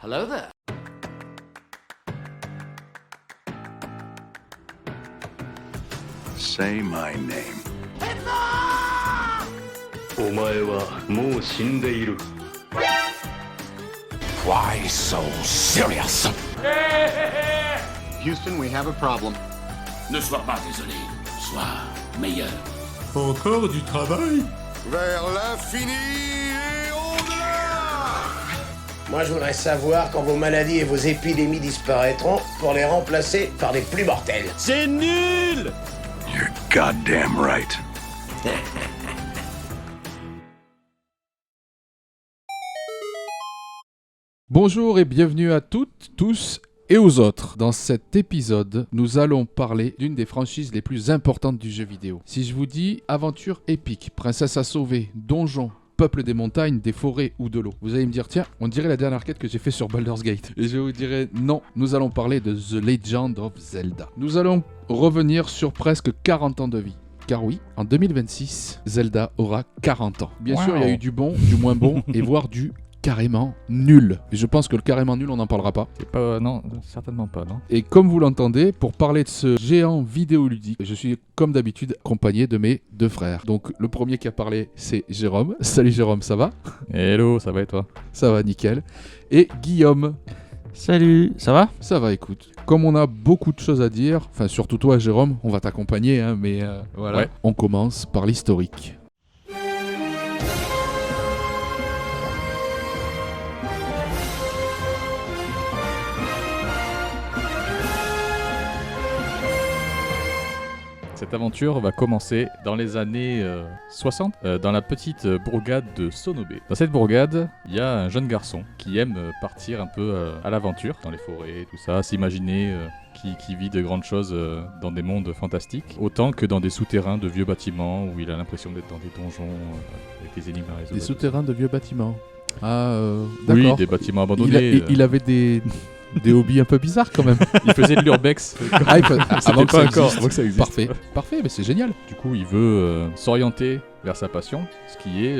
Hello there. Say my name. お前はもう死んでいる。 Why so serious? Houston, we have a problem. Ne sois pas désolé, sois meilleur. Encore du travail? Vers l'infini et au-delà! Moi, je voudrais savoir quand vos maladies et vos épidémies disparaîtront pour les remplacer par des plus mortels. C'est nul! You're goddamn right. Bonjour et bienvenue à toutes, tous et aux autres. Dans cet épisode, nous allons parler d'une des franchises les plus importantes du jeu vidéo. Si je vous dis aventure épique, princesse à sauver, donjon, peuple des montagnes, des forêts ou de l'eau, vous allez me dire tiens, on dirait la dernière quête que j'ai fait sur Baldur's Gate. Et je vous dirai non, nous allons parler de The Legend of Zelda. Nous allons revenir sur presque 40 ans de vie. Car oui, en 2026, Zelda aura 40 ans. Bien sûr, il y a eu du bon, du moins bon, et voire du carrément nul. Et je pense que le carrément nul, on n'en parlera pas. C'est pas... Non, certainement pas, non. Et comme vous l'entendez, pour parler de ce géant vidéoludique, je suis comme d'habitude accompagné de mes deux frères. Donc le premier qui a parlé, c'est Jérôme. Salut Jérôme, ça va ? Hello, ça va et toi ? Ça va, nickel. Et Guillaume. Salut, ça va ? Ça va, écoute. Comme on a beaucoup de choses à dire, enfin surtout toi Jérôme, on va t'accompagner, hein, mais voilà. Ouais. On commence par l'historique. Cette aventure va commencer dans les années 60, dans la petite bourgade de Sonobe. Dans cette bourgade, il y a un jeune garçon qui aime partir un peu à l'aventure, dans les forêts, tout ça, s'imaginer qui vit de grandes choses dans des mondes fantastiques, autant que dans des souterrains de vieux bâtiments où il a l'impression d'être dans des donjons avec des énigmes à résoudre. Des souterrains de vieux bâtiments. Ah, Oui, d'accord. des bâtiments abandonnés. Il avait des hobbies un peu bizarres quand même. Il faisait de l'urbex. Avant que ça encore, existe. avant que ça existe. Parfait, mais c'est génial. Du coup, il veut s'orienter vers sa passion, ce qui est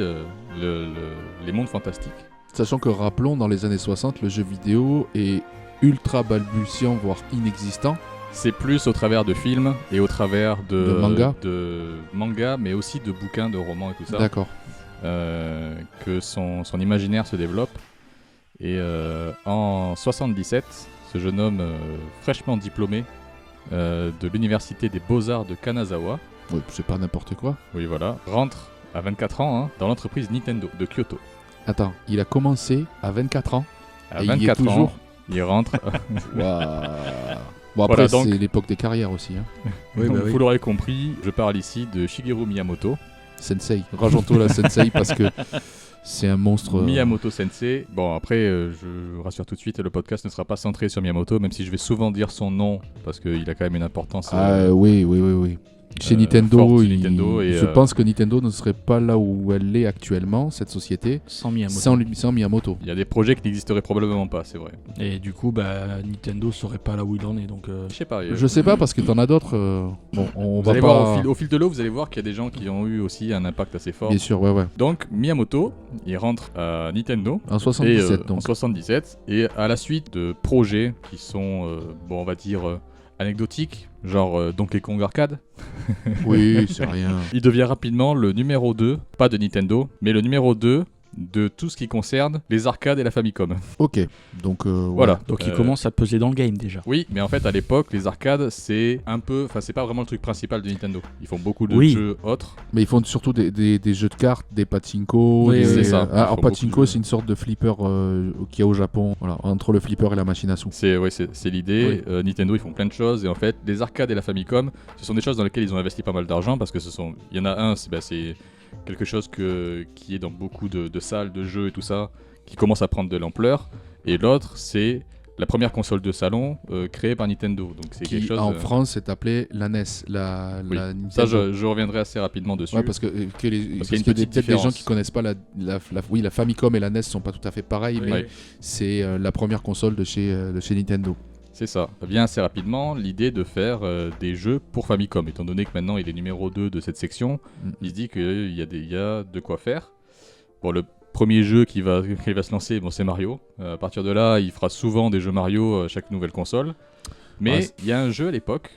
les mondes fantastiques. Sachant que, rappelons, dans les années 60, le jeu vidéo est ultra balbutiant, voire inexistant. C'est plus au travers de films et au travers De mangas, mais aussi de bouquins, de romans et tout ça, D'accord. que son imaginaire se développe. Et en 77, ce jeune homme fraîchement diplômé de l'université des Beaux-Arts de Kanazawa, Oui, c'est pas n'importe quoi. oui voilà, rentre à 24 ans dans l'entreprise Nintendo de Kyoto. Attends, il a commencé à 24 ans. À Et il y est 24 ans, toujours. il rentre. Waouh. Bon, après, Voilà, donc. c'est l'époque des carrières aussi. Hein. Donc, vous l'aurez compris, je parle ici de Shigeru Miyamoto. Sensei. Rajoutons la Sensei parce que c'est un monstre. Miyamoto Sensei. Bon, après, je rassure tout de suite, le podcast ne sera pas centré sur Miyamoto, même si je vais souvent dire son nom, parce qu'il a quand même une importance. Oui. Chez Nintendo, forte chez Nintendo et, je pense que Nintendo ne serait pas là où elle est actuellement, cette société, Sans Miyamoto. sans Miyamoto. Il y a des projets qui n'existeraient probablement pas, c'est vrai. Et du coup, Nintendo serait pas là où il en est, donc... Je sais pas. Je sais pas parce que t'en as d'autres. Bon, on Vous va allez pas. voir, au fil de l'eau, vous allez voir qu'il y a des gens qui ont eu aussi un impact assez fort. Bien sûr, ouais. Donc, Miyamoto, il rentre à Nintendo. En 77 En donc. 77, et à la suite de projets qui sont, on va dire, anecdotiques, genre Donkey Kong Arcade, Oui, c'est rien. il devient rapidement le numéro 2, pas de Nintendo, mais le numéro 2 de tout ce qui concerne les arcades et la Famicom. Ok, donc Voilà. Donc il commence à peser dans le game, déjà. Oui, mais en fait, à l'époque, les arcades, c'est un peu... Enfin, c'est pas vraiment le truc principal de Nintendo. Ils font beaucoup de Oui. jeux autres. Mais ils font surtout des jeux de cartes, des pachinko. Oui, c'est ça. Ils Alors font beaucoup pachinko, de- c'est une sorte de flipper qu'il y a au Japon. Voilà, entre le flipper et la machine à sous. C'est l'idée. Nintendo, ils font plein de choses. Et en fait, les arcades et la Famicom, ce sont des choses dans lesquelles ils ont investi pas mal d'argent, parce que il y en a un, c'est quelque chose qui est dans beaucoup de salles de jeux et tout ça, qui commence à prendre de l'ampleur. Et l'autre, c'est la première console de salon créée par Nintendo. Donc c'est quelque Qui chose. en France est appelée la NES. La Nintendo. Ça, je reviendrai assez rapidement dessus. Ouais, parce que Parce qu'il y a une peut-être petite des gens différence. qui connaissent pas la Famicom et la NES sont pas tout à fait pareilles, mais Ouais. c'est la première console de chez Nintendo. C'est ça. Vient assez rapidement l'idée de faire des jeux pour Famicom. Étant donné que maintenant il est numéro 2 de cette section, il se dit qu'il y a de quoi faire. Bon, le Premier jeu qui va se lancer, bon, c'est Mario. À partir de là, il fera souvent des jeux Mario à chaque nouvelle console. Mais il y a un jeu à l'époque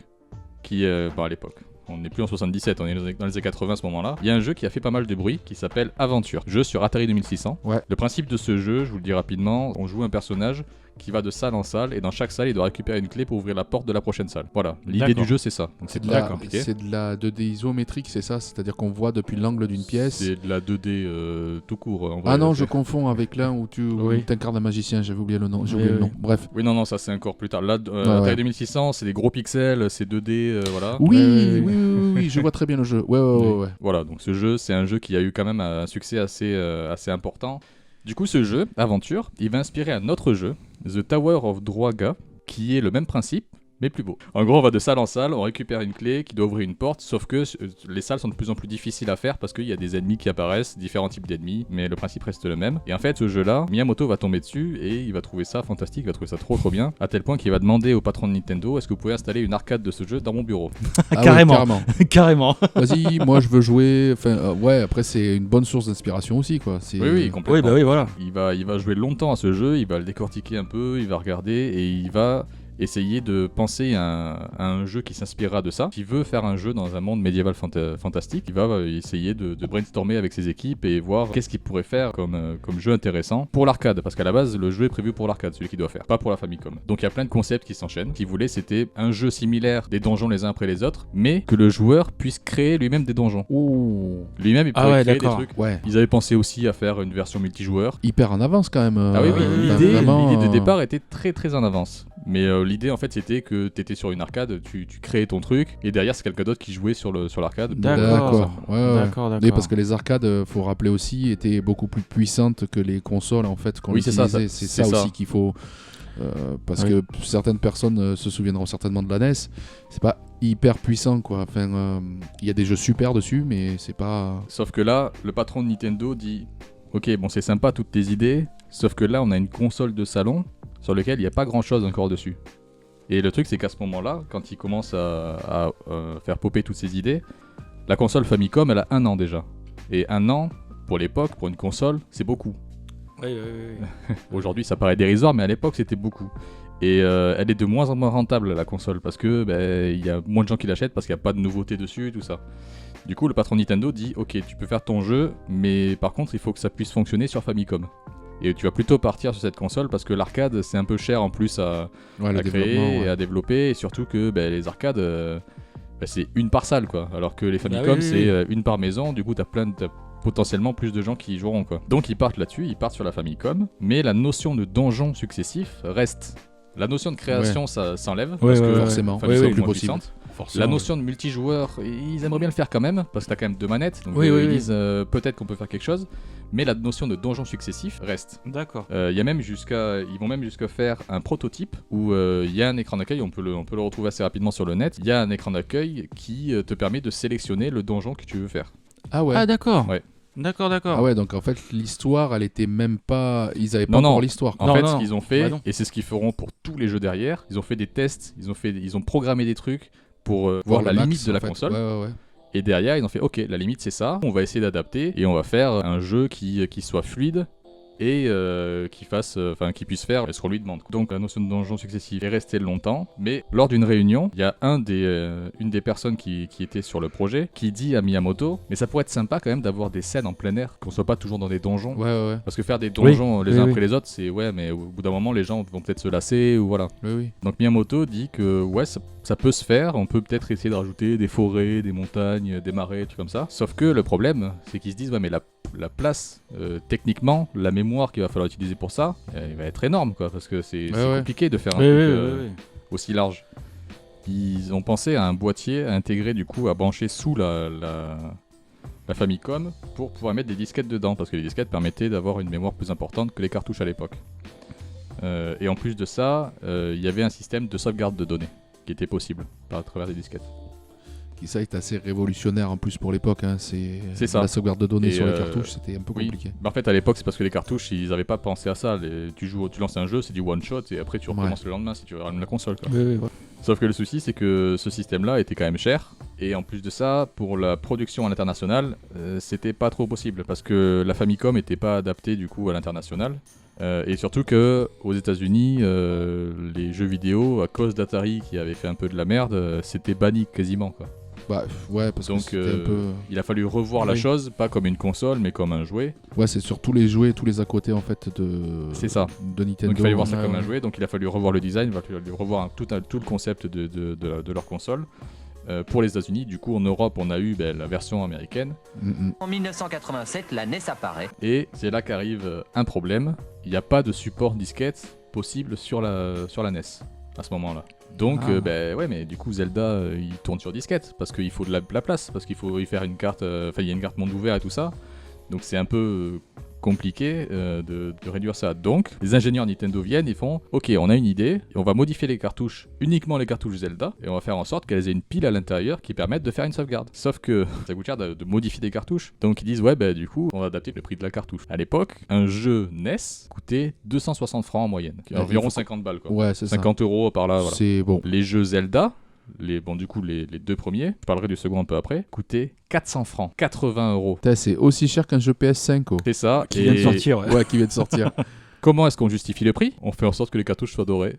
qui... à l'époque... On n'est plus en 77, on est dans les années 80 à ce moment-là. Il y a un jeu qui a fait pas mal de bruit qui s'appelle Aventure. Jeu sur Atari 2600. Ouais. Le principe de ce jeu, je vous le dis rapidement, on joue un personnage qui va de salle en salle et dans chaque salle, il doit récupérer une clé pour ouvrir la porte de la prochaine salle. Voilà, l'idée du jeu, c'est ça. Donc c'est pas compliqué. C'est de la 2D isométrique, c'est ça? C'est-à-dire qu'on voit depuis l'angle d'une pièce. C'est de la 2D tout court. En vrai, ah non, je confonds avec l'un où tu incarnes un magicien, j'avais oublié le nom. Le nom. Bref. Oui, non, ça c'est encore plus tard. Là, Atari 2600, c'est des gros pixels, c'est 2D, voilà. Oui, je vois très bien le jeu. Ouais. Voilà, donc ce jeu, c'est un jeu qui a eu quand même un succès assez important. Du coup, ce jeu, Aventure, il va inspirer un autre jeu, The Tower of Druaga, qui est le même principe, mais plus beau. En gros, on va de salle en salle, on récupère une clé qui doit ouvrir une porte, sauf que les salles sont de plus en plus difficiles à faire parce qu'il y a des ennemis qui apparaissent, différents types d'ennemis, mais le principe reste le même. Et en fait, ce jeu-là, Miyamoto va tomber dessus et il va trouver ça fantastique, il va trouver ça trop bien, à tel point qu'il va demander au patron de Nintendo, est-ce que vous pouvez installer une arcade de ce jeu dans mon bureau? Carrément. Carrément. Vas-y, moi je veux jouer. Enfin, après c'est une bonne source d'inspiration aussi, quoi. Oui, complètement. Oui, voilà. Il va jouer longtemps à ce jeu, il va le décortiquer un peu, il va regarder et il va essayer de penser à un jeu qui s'inspirera de ça. Qui veut faire un jeu dans un monde médiéval fantastique, il va essayer de brainstormer avec ses équipes et voir qu'est-ce qu'il pourrait faire comme jeu intéressant pour l'arcade, parce qu'à la base le jeu est prévu pour l'arcade, celui qu'il doit faire, pas pour la Famicom. Donc il y a plein de concepts qui s'enchaînent. Ce qu'il voulait, c'était un jeu similaire, des donjons les uns après les autres, mais que le joueur puisse créer lui-même des donjons. Lui-même il pourrait créer des trucs. Ouais. Ils avaient pensé aussi à faire une version multijoueur. Hyper en avance quand même. Ah oui, l'idée vraiment, de départ était très très en avance. Mais l'idée en fait c'était que t'étais sur une arcade, tu créais ton truc et derrière c'est quelqu'un d'autre qui jouait sur l'arcade. D'accord. D'accord. Mais parce que les arcades, faut rappeler aussi, étaient beaucoup plus puissantes que les consoles en fait qu'on utilisait. C'est ça aussi qu'il faut. Parce que certaines personnes se souviendront certainement de la NES. C'est pas hyper puissant quoi. Enfin, il y a des jeux super dessus, mais c'est pas. Sauf que là, le patron de Nintendo dit, ok, bon c'est sympa toutes tes idées, sauf que là on a une console de salon sur laquelle il n'y a pas grand chose encore dessus. Et le truc c'est qu'à ce moment-là, quand il commence à faire popper toutes ces idées, la console Famicom elle a 1 an déjà. Et 1 an, pour l'époque, pour une console, c'est beaucoup. Oui. Aujourd'hui ça paraît dérisoire, mais à l'époque c'était beaucoup. Et elle est de moins en moins rentable la console, parce que y a moins de gens qui l'achètent, parce qu'il n'y a pas de nouveautés dessus, tout ça. Du coup le patron Nintendo dit, ok tu peux faire ton jeu, mais par contre il faut que ça puisse fonctionner sur Famicom. Et tu vas plutôt partir sur cette console parce que l'arcade c'est un peu cher en plus à créer et à développer, et surtout que les arcades c'est une par salle quoi, alors que les Famicom c'est une par maison, du coup t'as potentiellement plus de gens qui y joueront quoi. Donc ils partent là-dessus, ils partent sur la Famicom, mais la notion de donjon successif reste. La notion de création ça s'enlève parce que forcément Famicom est plus moins possible. puissante. La notion de multijoueur, ils aimeraient bien le faire quand même, parce que t'as quand même 2 manettes, donc ils disent peut-être qu'on peut faire quelque chose, mais la notion de donjon successif reste. D'accord. Ils vont même jusqu'à faire un prototype où il y a un écran d'accueil, on peut le retrouver assez rapidement sur le net, il y a un écran d'accueil qui te permet de sélectionner le donjon que tu veux faire. Ah ouais. Ah d'accord. Ouais. D'accord. Ah ouais, donc en fait l'histoire elle était même pas... Ils avaient pas encore l'histoire. En fait ce qu'ils ont fait, et c'est ce qu'ils feront pour tous les jeux derrière, ils ont fait des tests, ils ont programmé des trucs pour voir la limite de la console. Ouais. Et derrière, ils ont fait ok, la limite c'est ça, on va essayer d'adapter et on va faire un jeu qui soit fluide et qui puisse faire ce qu'on lui demande. Donc la notion de donjon successif est restée longtemps, mais lors d'une réunion, il y a une des personnes qui était sur le projet qui dit à Miyamoto, mais ça pourrait être sympa quand même d'avoir des scènes en plein air, qu'on soit pas toujours dans des donjons. Ouais. Parce que faire des donjons les uns après les autres, c'est mais au bout d'un moment les gens vont peut-être se lasser ou voilà. Oui. Donc Miyamoto dit que ça peut se faire, on peut peut-être essayer de rajouter des forêts, des montagnes, des marais, tout comme ça. Sauf que le problème, c'est qu'ils se disent mais la place, techniquement, la mémoire qu'il va falloir utiliser pour ça, elle va être énorme quoi, parce que c'est compliqué de faire un truc aussi large. Ils ont pensé à un boîtier à intégrer du coup, à brancher sous la Famicom pour pouvoir mettre des disquettes dedans, parce que les disquettes permettaient d'avoir une mémoire plus importante que les cartouches à l'époque. Et en plus de ça, il y avait un système de sauvegarde de données qui était possible à travers des disquettes. Ça est assez révolutionnaire en plus pour l'époque. C'est ça. La sauvegarde de données sur les cartouches, c'était un peu compliqué. En fait, à l'époque, c'est parce que les cartouches, ils n'avaient pas pensé à ça. Tu lances un jeu, c'est du one shot et après tu recommences le lendemain si tu rallumes la console. Quoi. Oui. Sauf que le souci, c'est que ce système-là était quand même cher. Et en plus de ça, pour la production à l'international, c'était pas trop possible. Parce que la Famicom n'était pas adaptée du coup à l'international. Et surtout que aux États-Unis, les jeux vidéo, à cause d'Atari qui avait fait un peu de la merde, c'était banni quasiment, quoi. Bah ouais, parce Donc, que c'était un peu... il a fallu revoir la chose, pas comme une console, mais comme un jouet. Ouais, c'est sur tous les jouets, tous les à côté en fait C'est ça. de Nintendo. Donc il fallait voir ça ouais, comme un ouais. jouet, donc il a fallu revoir le design, il a fallu revoir tout le concept de leur console. Pour les États-Unis, du coup en Europe, on a eu la version américaine. En 1987, la NES apparaît. Et c'est là qu'arrive un problème. Il n'y a pas de support disquette possible sur la NES à ce moment-là. Donc, ouais, mais du coup, Zelda, il tourne sur disquette parce qu'il faut de la place, parce qu'il faut y faire une carte. Enfin, il y a une carte monde ouvert et tout ça. Donc, c'est un peu compliqué de réduire ça. Donc, les ingénieurs Nintendo viennent, ils font OK, on a une idée, on va modifier les cartouches, uniquement les cartouches Zelda, et on va faire en sorte qu'elles aient une pile à l'intérieur qui permette de faire une sauvegarde. Sauf que ça coûte cher de modifier des cartouches. Donc, ils disent ouais, du coup, on va adapter le prix de la cartouche. À l'époque, un jeu NES coûtait 260 francs en moyenne, qui est environ 50 balles, quoi. Ouais, c'est 50 euros par là, voilà. C'est bon. Les jeux Zelda, les deux premiers, je parlerai du second un peu après, coûtaient 400 francs, 80 euros. Putain, c'est aussi cher qu'un jeu PS5, quoi. C'est ça. Qui vient de sortir, ouais. Ouais, qui vient de sortir. Comment est-ce qu'on justifie le prix ? On fait en sorte que les cartouches soient dorées.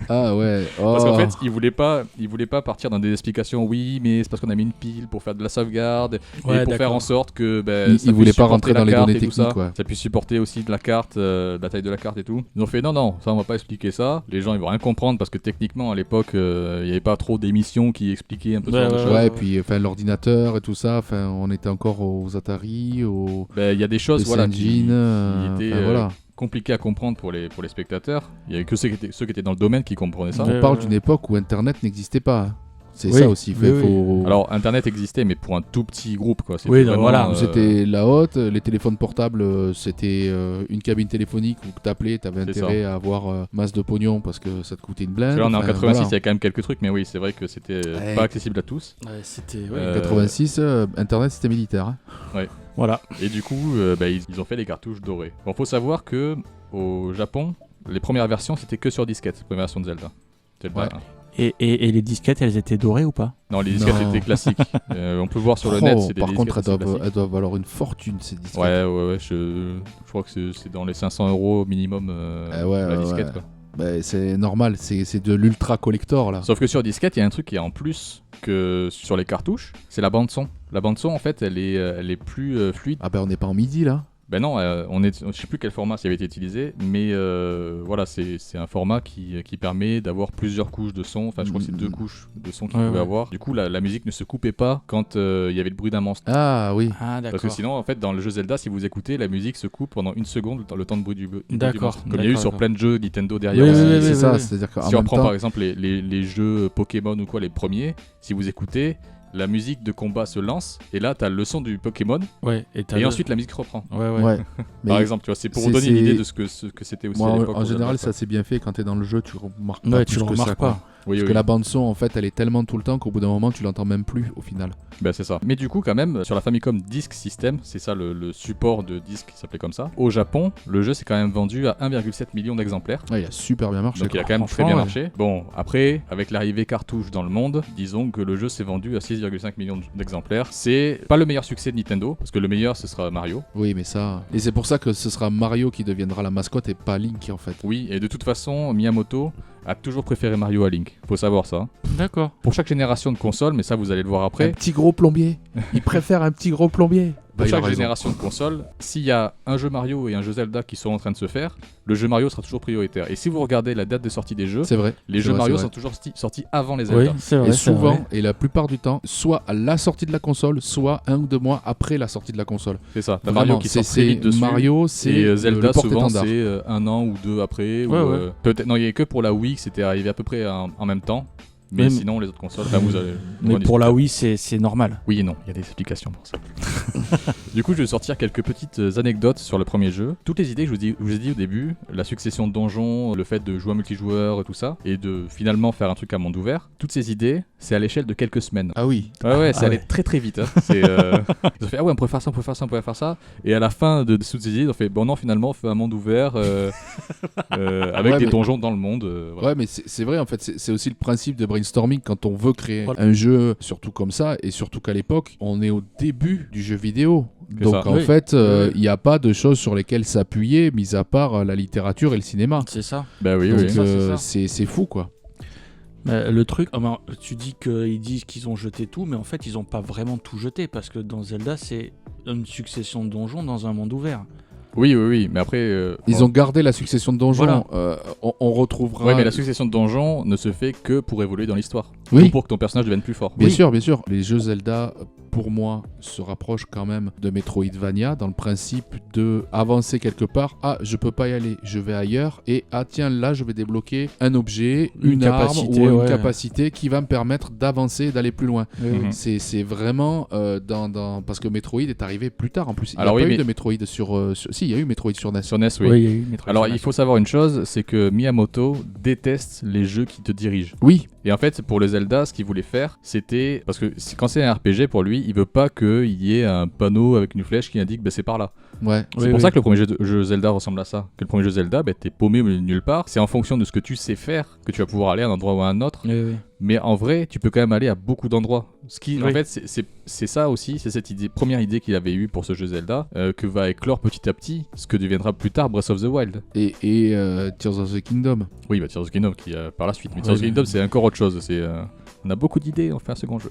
Ah ouais. Parce qu'en Oh. fait, ils voulaient pas partir dans des explications. Oui, mais c'est parce qu'on a mis une pile pour faire de la sauvegarde et pour d'accord. faire en sorte que Ils voulaient pas rentrer dans les données et tout ça. techniques, ouais. Ça puisse supporter aussi de la carte, la taille de la carte et tout. Ils ont fait non, ça on va pas expliquer ça. Les gens ils vont rien comprendre parce que techniquement à l'époque il y avait pas trop d'émissions qui expliquaient un peu ce genre de choses. Ouais, et puis enfin l'ordinateur et tout ça. Enfin, on était encore aux Atari, aux Il y a des choses PC voilà Engine, qui étaient enfin, voilà. compliquées à comprendre pour les spectateurs. Il y avait que ceux qui étaient dans le domaine qui comprenaient ça. On parle d'une époque où Internet n'existait pas. C'est Oui, ça aussi. oui, Faut... Alors internet existait mais pour un tout petit groupe quoi. C'était Oui, donc vraiment, voilà. C'était la haute, les téléphones portables, c'était une cabine téléphonique où t'appelais, t'avais C'est intérêt à avoir masse de pognon parce que ça te coûtait une blinde. Là on est en Enfin, 86, il voilà. y a quand même quelques trucs, mais oui, c'est vrai que c'était Ouais. pas accessible à tous. Ouais, c'était. Euh, 86, Internet c'était militaire. Hein. Voilà. Et du coup, ils ont fait les cartouches dorées. Bon, faut savoir que au Japon, les premières versions c'était que sur disquette, première version de Zelda. Zelda Ouais. 1. Et les disquettes, elles étaient dorées ou pas ? Non, les disquettes Non. étaient classiques. On peut voir sur le net, c'est des Par contre, disquettes assez classiques. elles doivent valoir une fortune ces disquettes. Ouais, je crois que c'est dans les 500 € minimum la disquette. Quoi. Bah, c'est normal, c'est de l'ultra collector là. Sauf que sur disquette, il y a un truc qui est en plus que sur les cartouches, c'est la bande son. La bande son, en fait, elle est plus fluide. Ah bah on n'est pas en MIDI là. Ben non, je sais plus quel format ça avait été utilisé, mais voilà, c'est un format qui permet d'avoir plusieurs couches de son. Enfin, je crois que c'est 2 couches de son qu'il pouvait avoir. Du coup, la musique ne se coupait pas quand il y avait le bruit d'un monstre. Ah oui. Ah, d'accord. Parce que sinon, en fait, dans le jeu Zelda, si vous écoutez, la musique se coupe pendant 1 seconde, le temps de bruit du D'accord, monstre. Comme il y a eu sur d'accord. plein de jeux Nintendo derrière. Oui, aussi. oui, oui, c'est oui, ça, oui. c'est-à-dire qu'en Si on même prend temps, par exemple les jeux Pokémon ou quoi, les premiers, si vous écoutez, la musique de combat se lance et là t'as le son du Pokémon Ouais, et ensuite la musique reprend. Ouais. ouais. Mais Par exemple, tu vois, c'est pour c'est- donner une c'est- idée de ce que c'était aussi moi, à l'époque. en au général, Zelda, ça c'est bien fait quand t'es dans le jeu, tu remarques pas Ouais, plus tu le que remarques ça, quoi. pas. quoi. Oui, Parce oui. que la bande son, en fait, elle est tellement tout le temps qu'au bout d'un moment, tu l'entends même plus au final. Bah, c'est ça. Mais du coup, quand même, sur la Famicom Disk System, c'est ça le support de disque qui s'appelait comme ça. Au Japon, le jeu s'est quand même vendu à 1,7 million d'exemplaires. Ouais, il a super bien marché. Donc il a quoi. quand même très bien Franchement, marché. Bon, après, avec l'arrivée cartouche dans le monde, disons que le jeu s'est vendu à 6,5 millions d'exemplaires. C'est pas le meilleur succès de Nintendo, parce que le meilleur, ce sera Mario. Oui, mais ça. Et c'est pour ça que ce sera Mario qui deviendra la mascotte et pas Link en fait. Oui, et de toute façon, Miyamoto a toujours préféré Mario à Link. Faut savoir ça. D'accord. Pour chaque génération de console, mais ça vous allez le voir Un après. petit gros plombier. Il préfère un petit gros plombier. Pour il a chaque raison. génération de console, s'il y a un jeu Mario et un jeu Zelda qui sont en train de se faire, le jeu Mario sera toujours prioritaire. Et si vous regardez la date de sortie des jeux, C'est vrai. les C'est jeux vrai, Mario c'est sont vrai. toujours sortis avant les Oui, Zelda. c'est vrai. Et c'est souvent, vrai. et la plupart du temps, soit à la sortie de la console, soit 1 ou 2 mois après la sortie de la console. C'est ça. T'as Vraiment, Mario qui sort très vite dessus. Mario, c'est Et Zelda, le souvent, porte-étendard. c'est 1 an ou 2 après. Ouais, ou, ouais. peut-être, non, il y avait que pour la Wii que c'était arrivé à peu près en même temps. Mais Même- sinon, les autres consoles, enfin, vous allez. Mais on en pour la discutera. Wii, c'est normal. Oui et non, il y a des explications pour ça. Du coup, je vais sortir quelques petites anecdotes sur le premier jeu. Toutes les idées que je vous ai dit au début, la succession de donjons, le fait de jouer en multijoueur et tout ça, et de finalement faire un truc à monde ouvert, toutes ces idées, c'est à l'échelle de quelques semaines. Ah oui. Ouais, c'est Ah allé ouais. très très vite. Hein. C'est, ils ont fait, ah ouais, on pourrait faire ça, on pourrait faire ça, on pourrait faire ça. Et à la fin de toutes ces idées, ils ont fait, bon non, finalement, on fait un monde ouvert avec Ouais, des mais- donjons dans le monde. Voilà. Ouais, mais c'est vrai en fait, c'est aussi le principe de Breath brainstorming quand on veut créer un jeu, surtout comme ça, et surtout qu'à l'époque, on est au début du jeu vidéo. Donc en fait, il n'y a pas de choses sur lesquelles s'appuyer, mis à part la littérature et le cinéma. C'est ça. Bah oui, Donc oui. c'est fou, quoi. Le truc, tu dis qu'ils disent qu'ils ont jeté tout, mais en fait, ils n'ont pas vraiment tout jeté, parce que dans Zelda, c'est une succession de donjons dans un monde ouvert. Oui, mais après... Ils ont gardé la succession de donjons. Voilà. On retrouvera... Oui, mais la succession de donjons ne se fait que pour évoluer dans l'histoire. Oui. Ou pour que ton personnage devienne plus fort. Bien sûr. Les jeux Zelda, pour moi, se rapprochent quand même de Metroidvania dans le principe de avancer quelque part. Ah, je peux pas y aller, je vais ailleurs. Et ah tiens, là, je vais débloquer un objet, une arme ou une capacité qui va me permettre d'avancer, d'aller plus loin. C'est vraiment parce que Metroid est arrivé plus tard en plus. Il n'y a pas eu de Metroid sur... Si, il y a eu Metroid sur NES. Sur NES, oui. Oui, il y a eu Metroid. Alors, il faut savoir une chose, c'est que Miyamoto déteste les jeux qui te dirigent. Oui. Et en fait, pour le Zelda, ce qu'il voulait faire, c'était... Parce que quand c'est un RPG, pour lui, il veut pas qu'il y ait un panneau avec une flèche qui indique c'est par là. Ouais. C'est pour ça que le premier jeu Zelda ressemble à ça. Que le premier jeu Zelda, t'es paumé nulle part. C'est en fonction de ce que tu sais faire que tu vas pouvoir aller à un endroit ou à un autre. Oui. Mais en vrai, tu peux quand même aller à beaucoup d'endroits. Ce qui, en fait, c'est ça aussi, c'est cette première idée qu'il avait eue pour ce jeu Zelda, que va éclore petit à petit ce que deviendra plus tard Breath of the Wild. Et Tears of the Kingdom. Oui, Tears of the Kingdom qui par la suite. Mais Tears of the Kingdom, c'est encore autre chose. On a beaucoup d'idées, on fait un second jeu.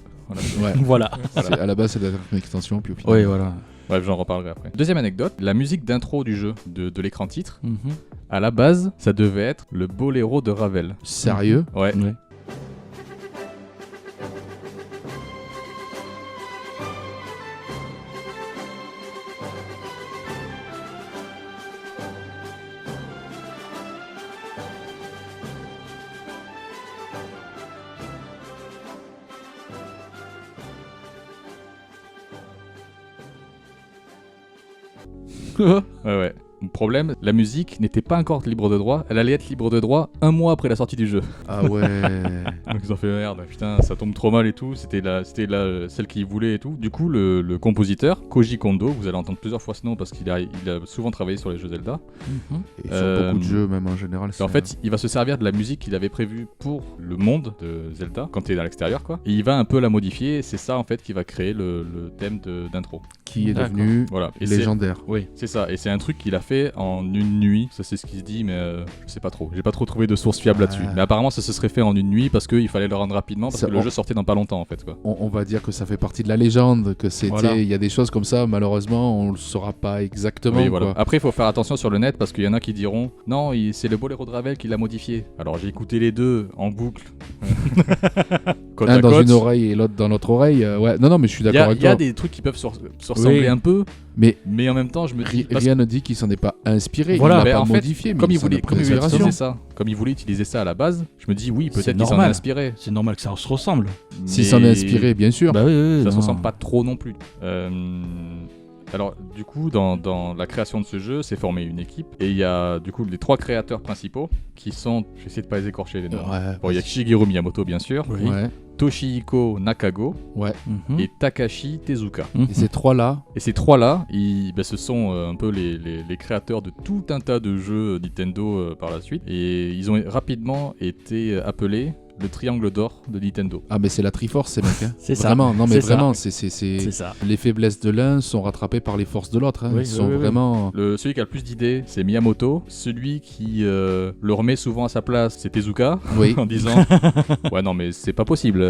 Voilà. À la base, c'est une extension, puis au final... Oui, voilà. Bref, j'en reparlerai après. Deuxième anecdote, la musique d'intro du jeu, de l'écran titre, à la base, ça devait être le Boléro de Ravel. Sérieux ? Ouais. Ouais. Le problème, la musique n'était pas encore libre de droit, elle allait être libre de droit un mois après la sortie du jeu. Ah ouais. Donc ils ont fait merde, putain, ça tombe trop mal et tout, c'était celle qu'ils voulaient et tout. Du coup, le compositeur, Koji Kondo, vous allez entendre plusieurs fois ce nom parce qu'il a souvent travaillé sur les jeux Zelda. Et sur beaucoup de jeux, même en général. En fait, il va se servir de la musique qu'il avait prévue pour le monde de Zelda, quand il est dans l'extérieur, quoi. Et il va un peu la modifier, et c'est ça en fait qui va créer le thème d'intro. Qui est devenu légendaire. Oui, c'est ça, et c'est un truc qu'il a fait en une nuit, ça c'est ce qui se dit, mais je sais pas trop. J'ai pas trop trouvé de source fiable là-dessus. Mais apparemment ça se serait fait en une nuit parce qu'il fallait le rendre rapidement, parce que le jeu sortait dans pas longtemps en fait, quoi. On va dire que ça fait partie de la légende, que c'était, il y a des choses comme ça, malheureusement on le saura pas exactement. Oui, voilà. Quoi. Après il faut faire attention sur le net parce qu'il y en a qui diront non, c'est le Boléro de Ravel qui l'a modifié. Alors j'ai écouté les deux en boucle. Un dans une oreille et l'autre dans l'autre oreille. Ouais. Non, mais je suis d'accord avec toi. Il y a des trucs qui peuvent se ressembler un peu, mais en même temps je me dis rien ne dit qu'il s'en est pas inspiré. Voilà, il l'a pas en modifié, fait, comme il voulait utiliser ça, comme il voulait utiliser ça à la base, je me dis oui, peut-être qu'il s'en est inspiré. C'est normal que ça se ressemble. S'il s'en est inspiré, bien sûr. Bah oui, ça se ressemble pas trop non plus. Alors du coup dans la création de ce jeu s'est formée une équipe et il y a du coup les trois créateurs principaux qui sont, je vais essayer de pas les écorcher les noms. Bon, il y a Shigeru Miyamoto bien sûr, Toshihiko Nakago et Takashi Tezuka. Et ces trois-là, ce sont un peu les créateurs de tout un tas de jeux Nintendo par la suite et ils ont rapidement été appelés le triangle d'or de Nintendo. Ah mais c'est la Triforce ces mecs. Hein. C'est vraiment, ça. Non mais vraiment, c'est ça. Les faiblesses de l'un sont rattrapées par les forces de l'autre. Hein. Ils sont vraiment. Celui qui a le plus d'idées, c'est Miyamoto. Celui qui le remet souvent à sa place, c'est Tezuka. En disant ouais non mais c'est pas possible.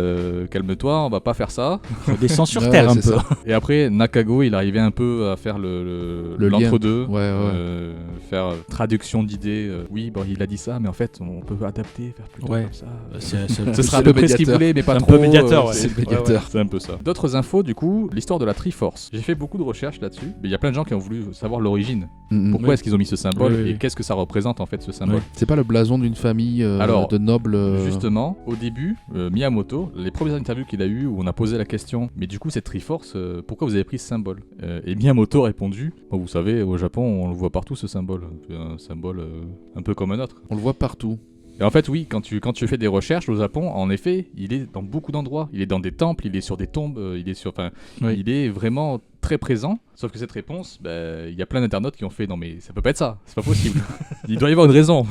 Calme-toi, on va pas faire ça. On descend sur terre un peu. Ça. Et après Nakago, il arrivait un peu à faire l'entre-deux, faire traduction d'idées. Oui, bon, il a dit ça, mais en fait on peut adapter, faire plutôt comme ça. Ce sera à peu près ce qu'il voulait, mais pas trop. Un peu médiateur, c'est le médiateur. C'est un peu ça. D'autres infos, du coup, l'histoire de la Triforce. J'ai fait beaucoup de recherches là-dessus, mais il y a plein de gens qui ont voulu savoir l'origine. Pourquoi est-ce qu'ils ont mis ce symbole et qu'est-ce que ça représente en fait ce symbole. C'est pas le blason d'une famille de nobles. Justement, au début, Miyamoto, les premières interviews qu'il a eues où on a posé la question, mais du coup cette Triforce, pourquoi vous avez pris ce symbole et Miyamoto a répondu, vous savez, au Japon, on le voit partout ce symbole. C'est un symbole un peu comme un autre. On le voit partout. Et en fait, oui, quand tu fais des recherches au Japon, en effet, il est dans beaucoup d'endroits. Il est dans des temples, il est sur des tombes, il est vraiment très présent. Sauf que cette réponse, il y a plein d'internautes qui ont fait non mais ça peut pas être ça, c'est pas possible. Il doit y avoir une raison.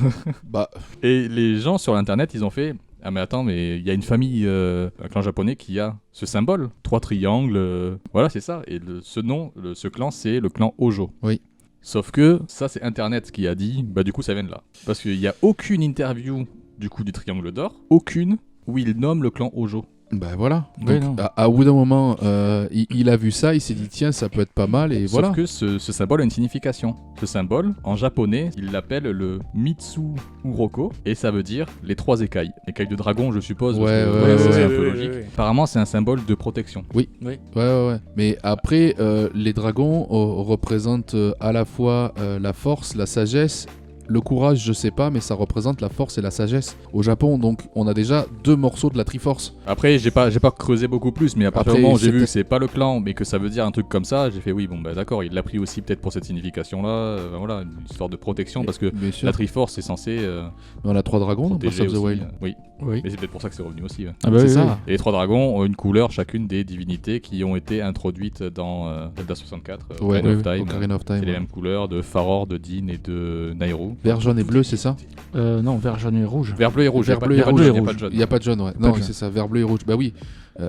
Et les gens sur l'internet, ils ont fait Ah mais attends, mais il y a une famille, un clan japonais qui a ce symbole, 3 triangles, voilà c'est ça. Et ce clan c'est le clan Hojo. Oui. Sauf que ça c'est Internet qui a dit, bah du coup ça vient de là. Parce qu'il n'y a aucune interview du coup du triangle d'or, aucune où il nomme le clan Hojo. Ben voilà. Ouais, Donc, non. à bout d'un moment, il a vu ça, il s'est dit tiens, ça peut être pas mal et voilà. Sauf que ce symbole a une signification. Ce symbole, en japonais, il l'appelle le Mitsu Uroko, et ça veut dire les 3 écailles. Écailles de dragon, je suppose, Ouais, parce que ouais, c'est ouais, un ouais, peu ouais, logique. ouais. Apparemment, c'est un symbole de protection. Ouais. Mais après, les dragons représentent à la fois la force, la sagesse. Le courage, je sais pas, mais ça représente la force et la sagesse au Japon. Donc, on a déjà 2 morceaux de la Triforce. Après, j'ai pas creusé beaucoup plus, mais à partir Après, du moment où j'ai c'est vu peut-être- que c'est pas le clan, mais que ça veut dire un truc comme ça, j'ai fait oui, bon bah d'accord, il l'a pris aussi peut-être pour cette signification-là. Voilà, une histoire de protection, parce que Bien sûr. la Triforce est censée Mais on a 3 dragons dans Breath protéger of the aussi. Wild. Oui, Oui. mais c'est peut-être pour ça que c'est revenu aussi. Ouais. Ah bah c'est oui, ça. oui. Et les 3 dragons ont une couleur chacune des divinités qui ont été introduites dans Zelda 64, Ouais, Ocarina of ouais, Time. Ocarina of Time. C'est les Ouais. mêmes couleurs de Faror, de Din et de Nairou. Vert, jaune et bleu, c'est ça? Non, vert, jaune et rouge. Vert, bleu et rouge. Vert, Il bleu n'y et a pas de rouge. jaune, il y a pas de jaune. Il n'y a pas de jaune, ouais. Pas Non, de jaune. c'est ça, vert, bleu et rouge. Bah oui.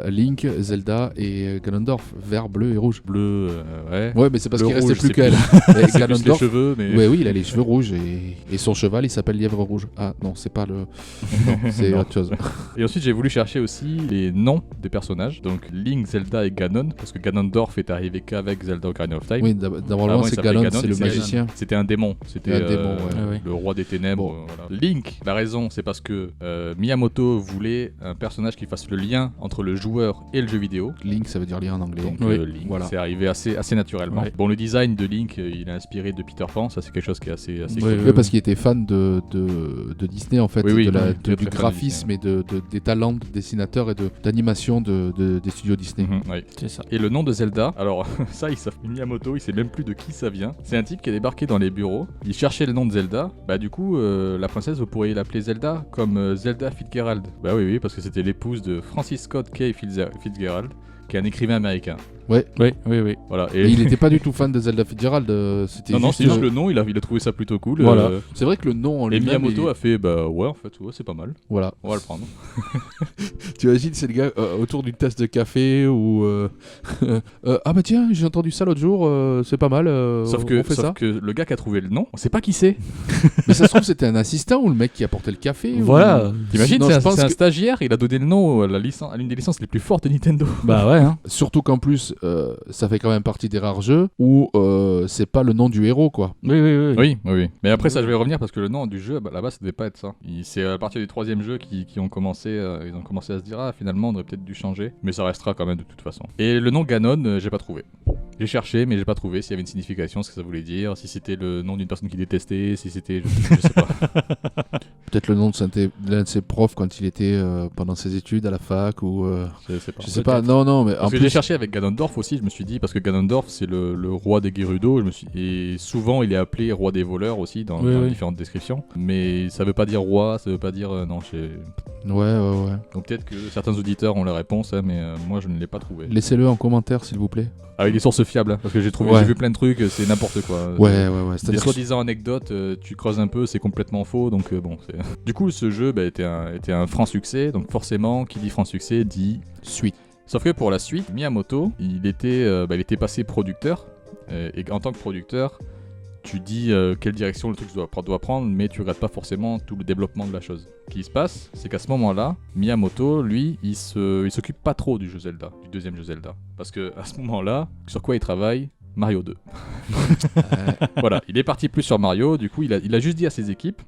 Link, Zelda et Ganondorf, vert, bleu et rouge. Bleu, ouais. Ouais, mais c'est parce Le qu'il restait rouge, plus c'est qu'elle. Et C'est plus les Ganondorf. cheveux, mais. Ouais, oui, il a les cheveux rouges et son cheval il s'appelle Lièvre Rouge. Ah non, c'est pas le. Non, c'est Non. autre chose. Et ensuite, j'ai voulu chercher aussi les noms des personnages. Donc Link, Zelda et Ganon. Parce que Ganondorf est arrivé qu'avec Zelda Ocarina of Time. Oui, normalement Avant, il c'est s'appelait Ganon, Ganon, c'est le c'est magicien. C'était un démon. C'était Un démon, ouais. Ouais. le roi des ténèbres. Bon. Voilà. Link, la raison, c'est parce que Miyamoto voulait un personnage qui fasse le lien entre le joueur et le jeu vidéo. Link, ça veut dire lien en anglais. Donc Oui. Link, Voilà. c'est arrivé assez naturellement. Ouais. Bon, le design de Link, il est inspiré de Peter Pan. Ça, c'est quelque chose qui est assez Oui, cool. Oui, parce qu'il était fan de Disney en fait, Oui, oui, de oui, très, du très fan graphisme de et des talents de dessinateurs et d'animation des studios Disney. Mhm, ouais. C'est ça. Et le nom de Zelda, alors ça, Miyamoto, il sait même plus de qui ça vient. C'est un type qui a débarqué dans les bureaux, il cherchait le nom de Zelda. Bah du coup, la princesse, vous pourriez l'appeler Zelda, comme Zelda Fitzgerald. Bah oui, parce que c'était l'épouse de Francis Scott Key Fitzgerald, qui est un écrivain américain. Oui. Voilà. Et il n'était pas du tout fan de Zelda Fitzgerald. C'était Non, c'est juste euh, le nom, il a trouvé ça plutôt cool. Voilà. C'est vrai que le nom en Et lui-même. Miyamoto a fait, bah ouais, en fait, ouais, c'est pas mal. Voilà. On va le prendre. Tu imagines, c'est le gars autour d'une tasse de café ou. Ah bah tiens, j'ai entendu ça l'autre jour, c'est pas mal. Sauf on fait ça. que le gars qui a trouvé le nom, on sait pas qui c'est. Mais ça se trouve, c'était un assistant ou le mec qui apportait le café ou- Voilà. T'imagines, Non, c'est je un, pense c'est un que- stagiaire, il a donné le nom à l'une des licences les plus fortes de Nintendo. Bah ouais, hein. Surtout qu'en plus, ça fait quand même partie des rares jeux où c'est pas le nom du héros, quoi. Oui. Mais après, ça, je vais y revenir parce que le nom du jeu, bah, là-bas, ça devait pas être ça. C'est à partir du 3e jeu qui ont commencé, ils ont commencé à se dire, ah, finalement, on aurait peut-être dû changer. Mais ça restera quand même de toute façon. Et le nom Ganon, j'ai pas trouvé. J'ai cherché, mais j'ai pas trouvé s'il y avait une signification, ce que ça voulait dire, si c'était le nom d'une personne qui détestait, si c'était. Je sais pas. Peut-être le nom de l'un de ses profs quand il était pendant ses études à la fac ou. Je sais pas. Je sais pas, non, mais en Parce que plus. j'ai cherché avec Ganondorf aussi, je me suis dit, parce que Ganondorf c'est le roi des Gerudo, et souvent il est appelé roi des voleurs aussi dans les différentes descriptions, mais ça veut pas dire roi, ça veut pas dire non, Ouais. donc peut-être que certains auditeurs ont la réponse, hein, mais moi je ne l'ai pas trouvé. Laissez-le en commentaire, s'il vous plaît. Avec des sources fiables, hein, parce que j'ai Ouais. vu plein de trucs, c'est n'importe quoi. Ouais. Des C'est-à-dire que- soi-disant anecdotes, tu creuses un peu, c'est complètement faux, donc bon. Du coup, ce jeu était un franc succès, donc forcément, qui dit franc succès dit Suite. Sauf que pour la suite, Miyamoto, il était passé producteur, et en tant que producteur, tu dis quelle direction le truc doit prendre, mais tu regardes pas forcément tout le développement de la chose. Ce qui se passe, c'est qu'à ce moment-là, Miyamoto, lui, il s'occupe pas trop du jeu Zelda, du deuxième jeu Zelda. Parce que à ce moment-là, sur quoi il travaille ? Mario 2. Voilà, il est parti plus sur Mario, du coup il a juste dit à ses équipes,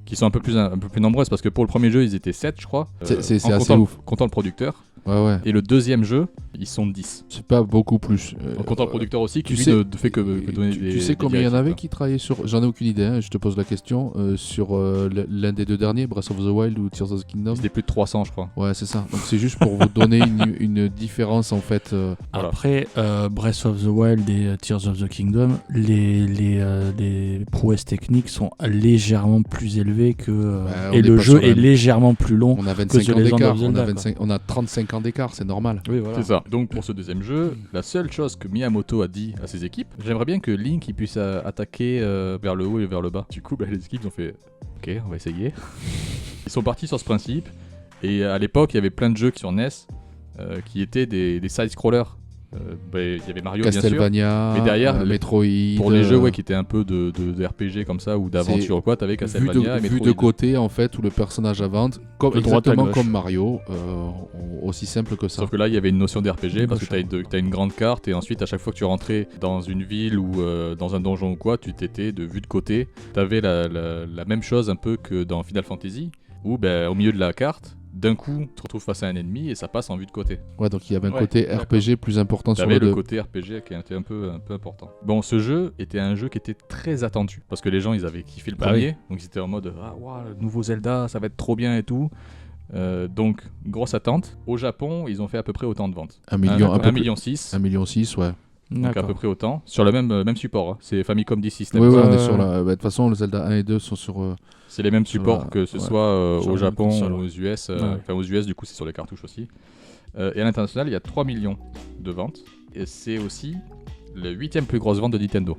qui sont un peu plus nombreuses, parce que pour le premier jeu ils étaient 7 je crois, C'est en assez comptant, ouf. comptant le producteur. Ouais. Et le deuxième jeu, ils sont 10. C'est pas beaucoup plus. En comptant le producteur aussi, qui tu lui sais- ne fait que donner des. Tu sais des combien il y en directives, avait quoi. qui travaillaient sur. J'en ai aucune idée, hein, je te pose la question. Sur l'un des deux derniers, Breath of the Wild ou Tears of the Kingdom. C'était plus de 300, je crois. Ouais, c'est ça. Donc c'est juste pour vous donner une différence en fait. Voilà. Après, Breath of the Wild et Tears of the Kingdom, les prouesses techniques sont légèrement plus élevées que. on et est le pas jeu sur est un- légèrement plus long. On a que 25 sur ans les d'écart. Zelda, quoi. On a 35 ans d'écart, c'est normal. Oui, voilà. C'est ça. Donc pour ce deuxième jeu, la seule chose que Miyamoto a dit à ses équipes, j'aimerais bien que Link il puisse attaquer vers le haut et vers le bas. Du coup, les équipes ont fait OK, on va essayer. Ils sont partis sur ce principe. Et à l'époque, il y avait plein de jeux sur NES qui étaient des side-scrollers. Il y avait Mario, bien sûr. Castlevania, Mais derrière, Metroid. Pour les jeux qui étaient un peu de RPG comme ça ou d'aventure ou quoi, t'avais Castlevania et Metroid. Vu de côté, en fait, où le personnage avance, exactement comme Mario, aussi simple que ça. Sauf que là, il y avait une notion d'RPG parce que t'as une grande carte et ensuite, à chaque fois que tu rentrais dans une ville ou dans un donjon ou quoi, tu t'étais de vue de côté. T'avais la même chose un peu que dans Final Fantasy où au milieu de la carte, d'un coup, tu te retrouves face à un ennemi et ça passe en vue de côté. Ouais, donc il y avait un côté RPG plus important sur le 2. Le côté RPG qui était un peu important. Bon, ce jeu était un jeu qui était très attendu parce que les gens, ils avaient kiffé le premier. Donc ils étaient en mode le nouveau Zelda, ça va être trop bien et tout. Donc, grosse attente. Au Japon, ils ont fait à peu près autant de ventes. 1,6 million. 1,6 million, ouais. Donc à peu près autant. Sur le même support. Hein. C'est Famicom Disk System. Oui, on est sur la... de toute façon, le Zelda 1 et 2 sont sur... c'est les mêmes supports que ce soit au Japon console, ou aux US. Enfin, aux US, du coup, c'est sur les cartouches aussi. Et à l'international, il y a 3 millions de ventes. Et c'est aussi la 8e plus grosse vente de Nintendo.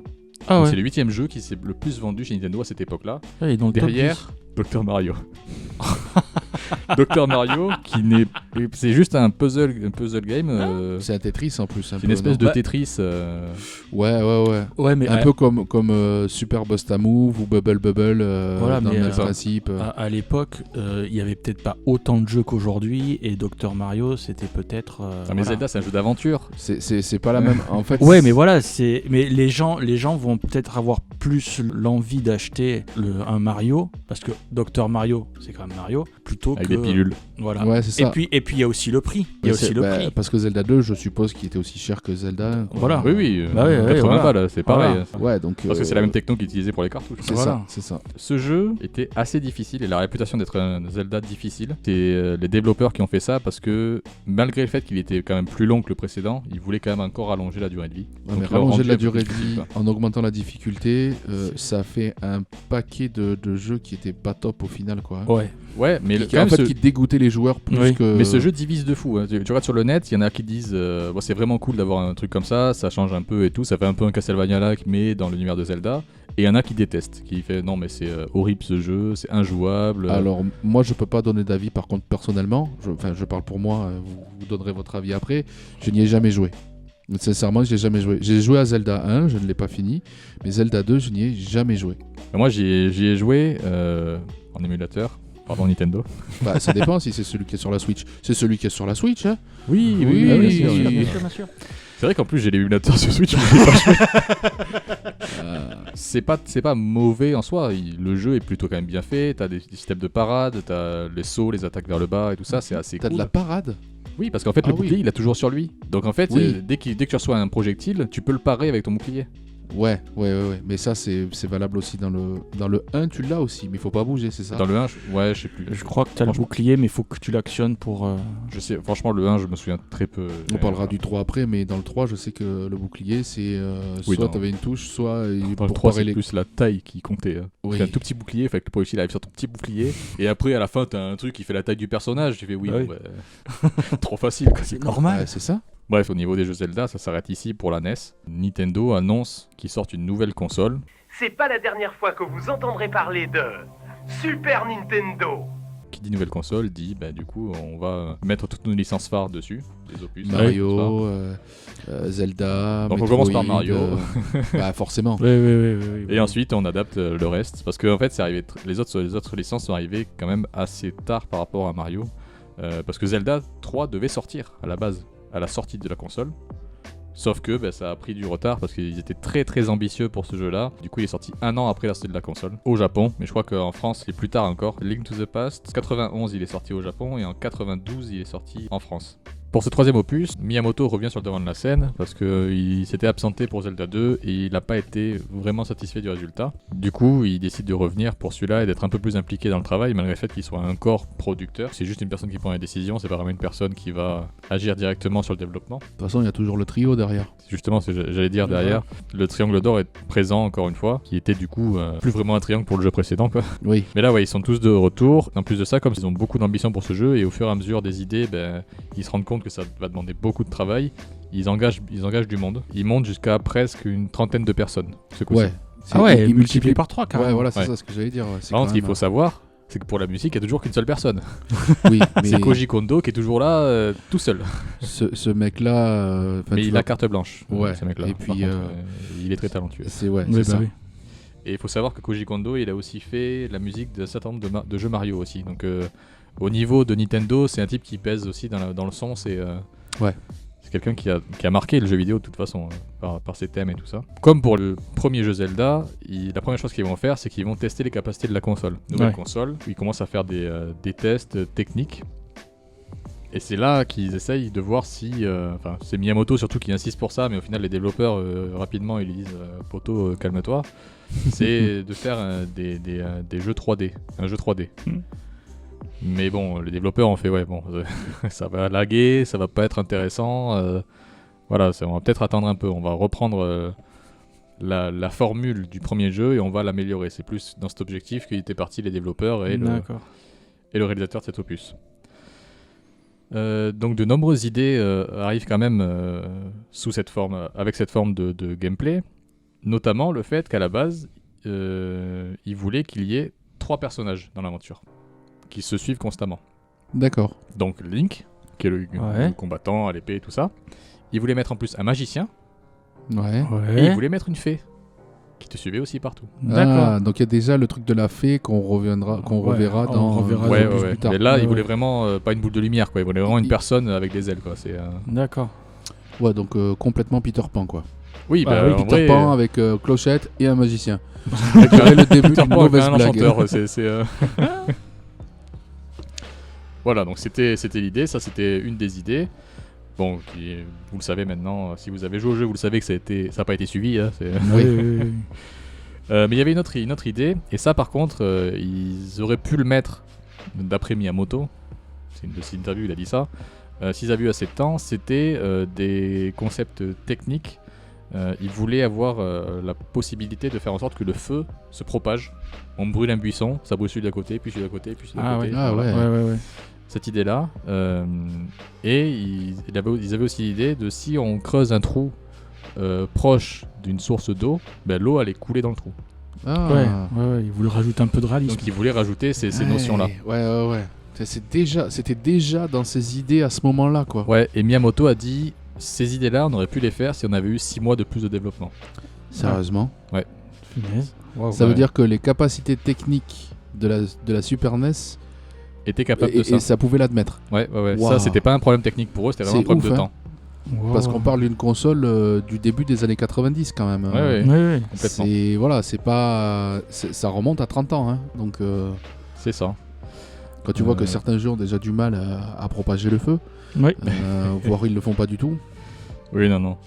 Donc c'est le 8e jeu qui s'est le plus vendu chez Nintendo à cette époque-là. Et donc derrière, Dr Mario. Dr Mario c'est juste un puzzle game. C'est un Tetris en plus. C'est une espèce de Tetris. Ouais, mais un peu comme Super Busta Move ou Bubble dans le même principe. À l'époque, il y avait peut-être pas autant de jeux qu'aujourd'hui et Dr Mario c'était peut-être. Mais Zelda c'est un jeu d'aventure. C'est pas la même. En fait. Ouais, mais voilà, mais les gens vont peut-être avoir plus l'envie d'acheter un Mario parce que Dr Mario c'est quand même Mario plutôt avec des pilules. Voilà. Ouais, c'est ça. Et puis il y a aussi le prix. Parce que Zelda 2, je suppose qu'il était aussi cher que Zelda. Voilà. Oui. 80 balles, c'est pareil. Ouais, donc. Parce que c'est la même techno qu'ils utilisaient pour les cartouches. C'est ça. Ce jeu était assez difficile et la réputation d'être un Zelda difficile. C'est les développeurs qui ont fait ça parce que malgré le fait qu'il était quand même plus long que le précédent, ils voulaient quand même encore allonger la durée de vie. Ouais, mais rallonger la durée de vie en augmentant la difficulté, ça fait un paquet de jeux qui étaient pas top au final, quoi. Ouais, mais qui dégoûtait les joueurs plus que. Mais ce jeu divise de fou. Hein. Tu regardes sur le net, il y en a qui disent c'est vraiment cool d'avoir un truc comme ça change un peu et tout, ça fait un peu un Castlevania-like mais dans l'univers de Zelda. Et il y en a qui détestent, qui fait non mais c'est horrible ce jeu, c'est injouable. Alors moi je peux pas donner d'avis par contre personnellement, je parle pour moi, vous donnerez votre avis après, je n'y ai jamais joué. Sincèrement, je n'ai jamais joué. J'ai joué à Zelda 1, je ne l'ai pas fini, mais Zelda 2, je n'y ai jamais joué. Moi j'y ai joué en émulateur. Pardon Nintendo. Bah ça dépend si c'est celui qui est sur la Switch. C'est celui qui est sur la Switch, hein. Oui. Bien sûr. C'est vrai qu'en plus j'ai l'émulateur sur Switch, mais je l'ai pas joué. C'est pas mauvais en soi, le jeu est plutôt quand même bien fait, t'as des systèmes de parade, t'as les sauts, les attaques vers le bas et tout ça, c'est assez cool. T'as de la parade ? Oui, parce qu'en fait le bouclier il a toujours sur lui. Donc en fait dès que tu reçois un projectile, tu peux le parer avec ton bouclier. Ouais, mais ça c'est valable aussi dans le 1, tu l'as aussi, mais il faut pas bouger, c'est ça. Dans le 1, je sais plus. Je crois que t'as le bouclier, mais il faut que tu l'actionnes pour. Je sais, franchement, le 1, je me souviens très peu. On parlera du 3 après, mais dans le 3, je sais que le bouclier, c'est soit t'avais une touche, soit. Dans le 3, c'est plus la taille qui comptait. Hein. Oui. C'est un tout petit bouclier, fait que le projectile arrive sur ton petit bouclier, et après, à la fin, t'as un truc qui fait la taille du personnage. Tu fais trop facile, quoi. C'est normal. Ouais, c'est ça. Bref, au niveau des jeux Zelda, ça s'arrête ici pour la NES. Nintendo annonce qu'ils sortent une nouvelle console. C'est pas la dernière fois que vous entendrez parler de Super Nintendo. Qui dit nouvelle console dit, du coup, on va mettre toutes nos licences phares dessus, les opus. Mario, Zelda. Donc Metroid, on commence par Mario. Forcément. Oui. Et ensuite, on adapte le reste. Parce que en fait, c'est arrivé les autres licences sont arrivées quand même assez tard par rapport à Mario. Parce que Zelda 3 devait sortir à la base, à la sortie de la console. Sauf que ça a pris du retard parce qu'ils étaient très très ambitieux pour ce jeu-là. Du coup, il est sorti 1 an après la sortie de la console au Japon. Mais je crois qu'en France, c'est plus tard encore. Link to the Past, 91, il est sorti au Japon et en 92, il est sorti en France. Pour ce troisième opus, Miyamoto revient sur le devant de la scène parce qu'il s'était absenté pour Zelda 2 et il n'a pas été vraiment satisfait du résultat. Du coup, il décide de revenir pour celui-là et d'être un peu plus impliqué dans le travail malgré le fait qu'il soit encore producteur. C'est juste une personne qui prend les décisions, c'est pas vraiment une personne qui va agir directement sur le développement. De toute façon, il y a toujours le trio derrière. Justement, j'allais dire derrière, le triangle d'or est présent encore une fois, qui était du coup plus vraiment un triangle pour le jeu précédent, quoi. Oui. Mais là, ils sont tous de retour. En plus de ça, comme ils ont beaucoup d'ambition pour ce jeu et au fur et à mesure des idées, ils se rendent compte que ça va demander beaucoup de travail. Ils engagent du monde. Ils montent jusqu'à presque une trentaine de personnes. Ce coup-ci. Ils multiplient par 3 carrément. Ouais, voilà, c'est ça ce que j'allais dire. Par contre, il faut savoir, c'est que pour la musique, il n'y a toujours qu'une seule personne. Oui, mais C'est Koji Kondo qui est toujours là, tout seul. ce mec-là. Mais il a carte blanche. Ouais. Ce mec-là. Et Par puis, contre, il est très talentueux. c'est ouais, Oui, c'est bah ça. oui. Et il faut savoir que Koji Kondo, il a aussi fait la musique d'un certain nombre de jeux Mario aussi. Donc au niveau de Nintendo, c'est un type qui pèse aussi dans le son. C'est quelqu'un qui a marqué le jeu vidéo de toute façon, par ses thèmes et tout ça. Comme pour le premier jeu Zelda, la première chose qu'ils vont faire, c'est qu'ils vont tester les capacités de la console. Nouvelle console, où ils commencent à faire des tests techniques. Et c'est là qu'ils essayent de voir si... Enfin, c'est Miyamoto surtout qui insiste pour ça, mais au final les développeurs rapidement ils disent Poto, calme-toi. C'est de faire des jeux 3D, un jeu 3D. Mais bon, les développeurs ont fait ça va laguer, ça va pas être intéressant. Voilà, on va peut-être attendre un peu. On va reprendre la formule du premier jeu et on va l'améliorer. C'est plus dans cet objectif qu'il était parti les développeurs et le réalisateur de cet opus. Donc de nombreuses idées arrivent quand même avec cette forme de gameplay, notamment le fait qu'à la base, ils voulaient qu'il y ait 3 personnages dans l'aventure, qui se suivent constamment. D'accord. Donc Link, qui est le combattant à l'épée et tout ça, ils voulaient mettre en plus un magicien, et ils voulaient mettre une fée, qui te suivait aussi partout. Ah, donc il y a déjà le truc de la fée qu'on reverra dans plus tard. Mais là, ils voulaient vraiment pas une boule de lumière, quoi. Ils voulaient vraiment une personne avec des ailes, quoi. D'accord. Ouais, donc complètement Peter Pan, quoi. Oui, Peter Pan avec clochette et un magicien. Avec le début d'une mauvaise blague. Voilà, donc c'était l'idée, ça c'était une des idées. Bon, vous le savez maintenant, si vous avez joué au jeu, vous le savez que ça n'a pas été suivi. Hein, mais il y avait une autre idée, et ça par contre, ils auraient pu le mettre, d'après Miyamoto, c'est une de ses interviews, il a dit ça, s'ils avaient eu assez de temps, c'était des concepts techniques. Ils voulaient avoir la possibilité de faire en sorte que le feu se propage. On brûle un buisson, ça brûle celui d'à côté, puis celui d'à côté, puis celui d'à côté. Ouais. Cette idée-là. Et ils avaient aussi l'idée de si on creuse un trou proche d'une source d'eau, l'eau allait couler dans le trou. Ouais, ils voulaient rajouter un peu de réalisme. Donc ils voulaient rajouter ces notions-là. Ouais. C'était déjà dans ces idées à ce moment-là, quoi. Ouais, et Miyamoto a dit ces idées-là, on aurait pu les faire si on avait eu 6 mois de plus de développement. Sérieusement ? Ouais. Ça veut dire que les capacités techniques de la Super NES étaient capables de ça. Et ça pouvait l'admettre. Ouais. Wow. Ça, c'était pas un problème technique pour eux, c'était vraiment un problème de temps. Parce qu'on parle d'une console du début des années 90 quand même. Ouais. Complètement. C'est pas... ça remonte à 30 ans. Hein, donc, c'est ça. Quand tu vois que certains jeux ont déjà du mal à propager le feu, voire ils le font pas du tout. Oui, non.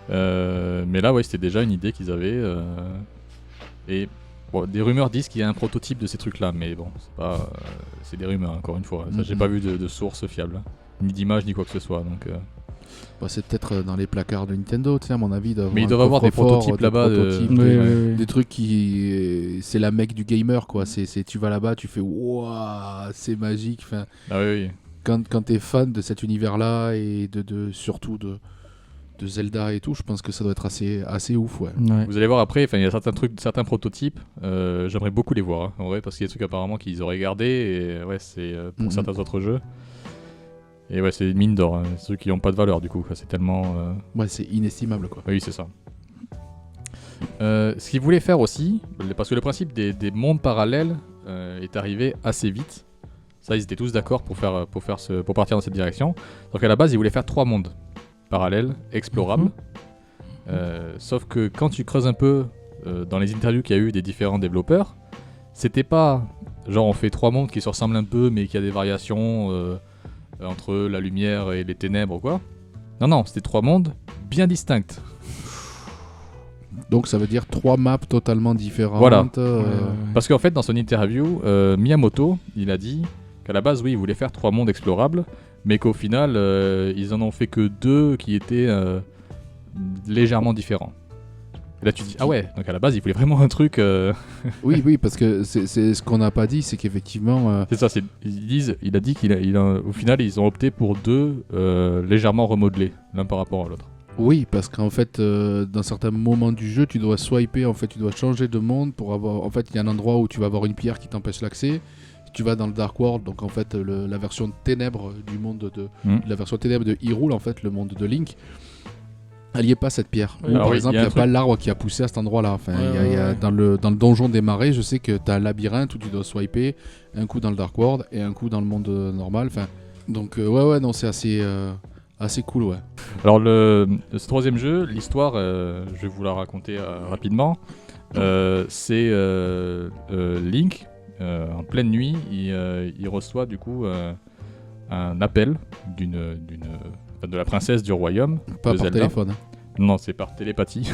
Mais là, c'était déjà une idée qu'ils avaient. Et des rumeurs disent qu'il y a un prototype de ces trucs-là, mais bon, c'est des rumeurs, encore une fois. Ça, j'ai pas vu de source fiable, ni d'image, ni quoi que ce soit. Donc, c'est peut-être dans les placards de Nintendo, tu sais, à mon avis. Mais ils doivent avoir des prototypes là-bas. Des trucs qui... C'est la mecque du gamer, quoi. Tu vas là-bas, tu fais « Waouh, c'est magique ». Ah oui. Quand t'es fan de cet univers-là et surtout de Zelda et tout, je pense que ça doit être assez ouf, ouais. Vous allez voir après, il y a certains prototypes, j'aimerais beaucoup les voir, en vrai, parce qu'il y a des trucs apparemment qu'ils auraient gardés, et c'est pour certains autres jeux. Et c'est une mine d'or, hein. Ceux qui n'ont pas de valeur du coup, c'est tellement... Ouais, c'est inestimable, quoi. Oui, c'est ça. Ce qu'ils voulaient faire aussi, parce que le principe des mondes parallèles est arrivé assez vite. Ça, ils étaient tous d'accord pour partir dans cette direction. Donc à la base, ils voulaient faire 3 mondes parallèles, explorables. Sauf que quand tu creuses un peu dans les interviews qu'il y a eu des différents développeurs, c'était pas genre on fait 3 mondes qui se ressemblent un peu mais qui a des variations entre la lumière et les ténèbres, quoi. Non, c'était 3 mondes bien distincts. Donc ça veut dire 3 maps totalement différentes. Voilà. Parce qu'en fait, dans son interview, Miyamoto, il a dit qu'à la base, oui, il voulait faire 3 mondes explorables, mais qu'au final, ils en ont fait que 2 qui étaient légèrement différents. Et là, tu te dis, ah ouais, donc à la base, il voulait vraiment un truc... Oui, parce que c'est ce qu'on n'a pas dit, c'est qu'effectivement... C'est ça, il a dit qu'au final, ils ont opté pour 2 légèrement remodelés, l'un par rapport à l'autre. Oui, parce qu'en fait, dans certains moments du jeu, tu dois swiper, en fait, tu dois changer de monde pour avoir... En fait, il y a un endroit où tu vas avoir une pierre qui t'empêche l'accès. Si tu vas dans le Dark World, donc en fait, la version ténèbres du monde de... La version ténèbres de Hyrule, en fait, le monde de Link, elle n'y est pas, cette pierre. Ou, par exemple, il n'y a pas l'arbre qui a poussé à cet endroit-là. Enfin, dans le donjon des marais, je sais que tu as un labyrinthe où tu dois swiper, un coup dans le Dark World et un coup dans le monde normal. Enfin, donc, non, c'est assez cool, ouais. Alors, ce troisième jeu, l'histoire, je vais vous la raconter rapidement. C'est Link, en pleine nuit, il reçoit du coup un appel de la princesse du royaume. Pas de par Zelda. téléphone. Non, c'est par télépathie.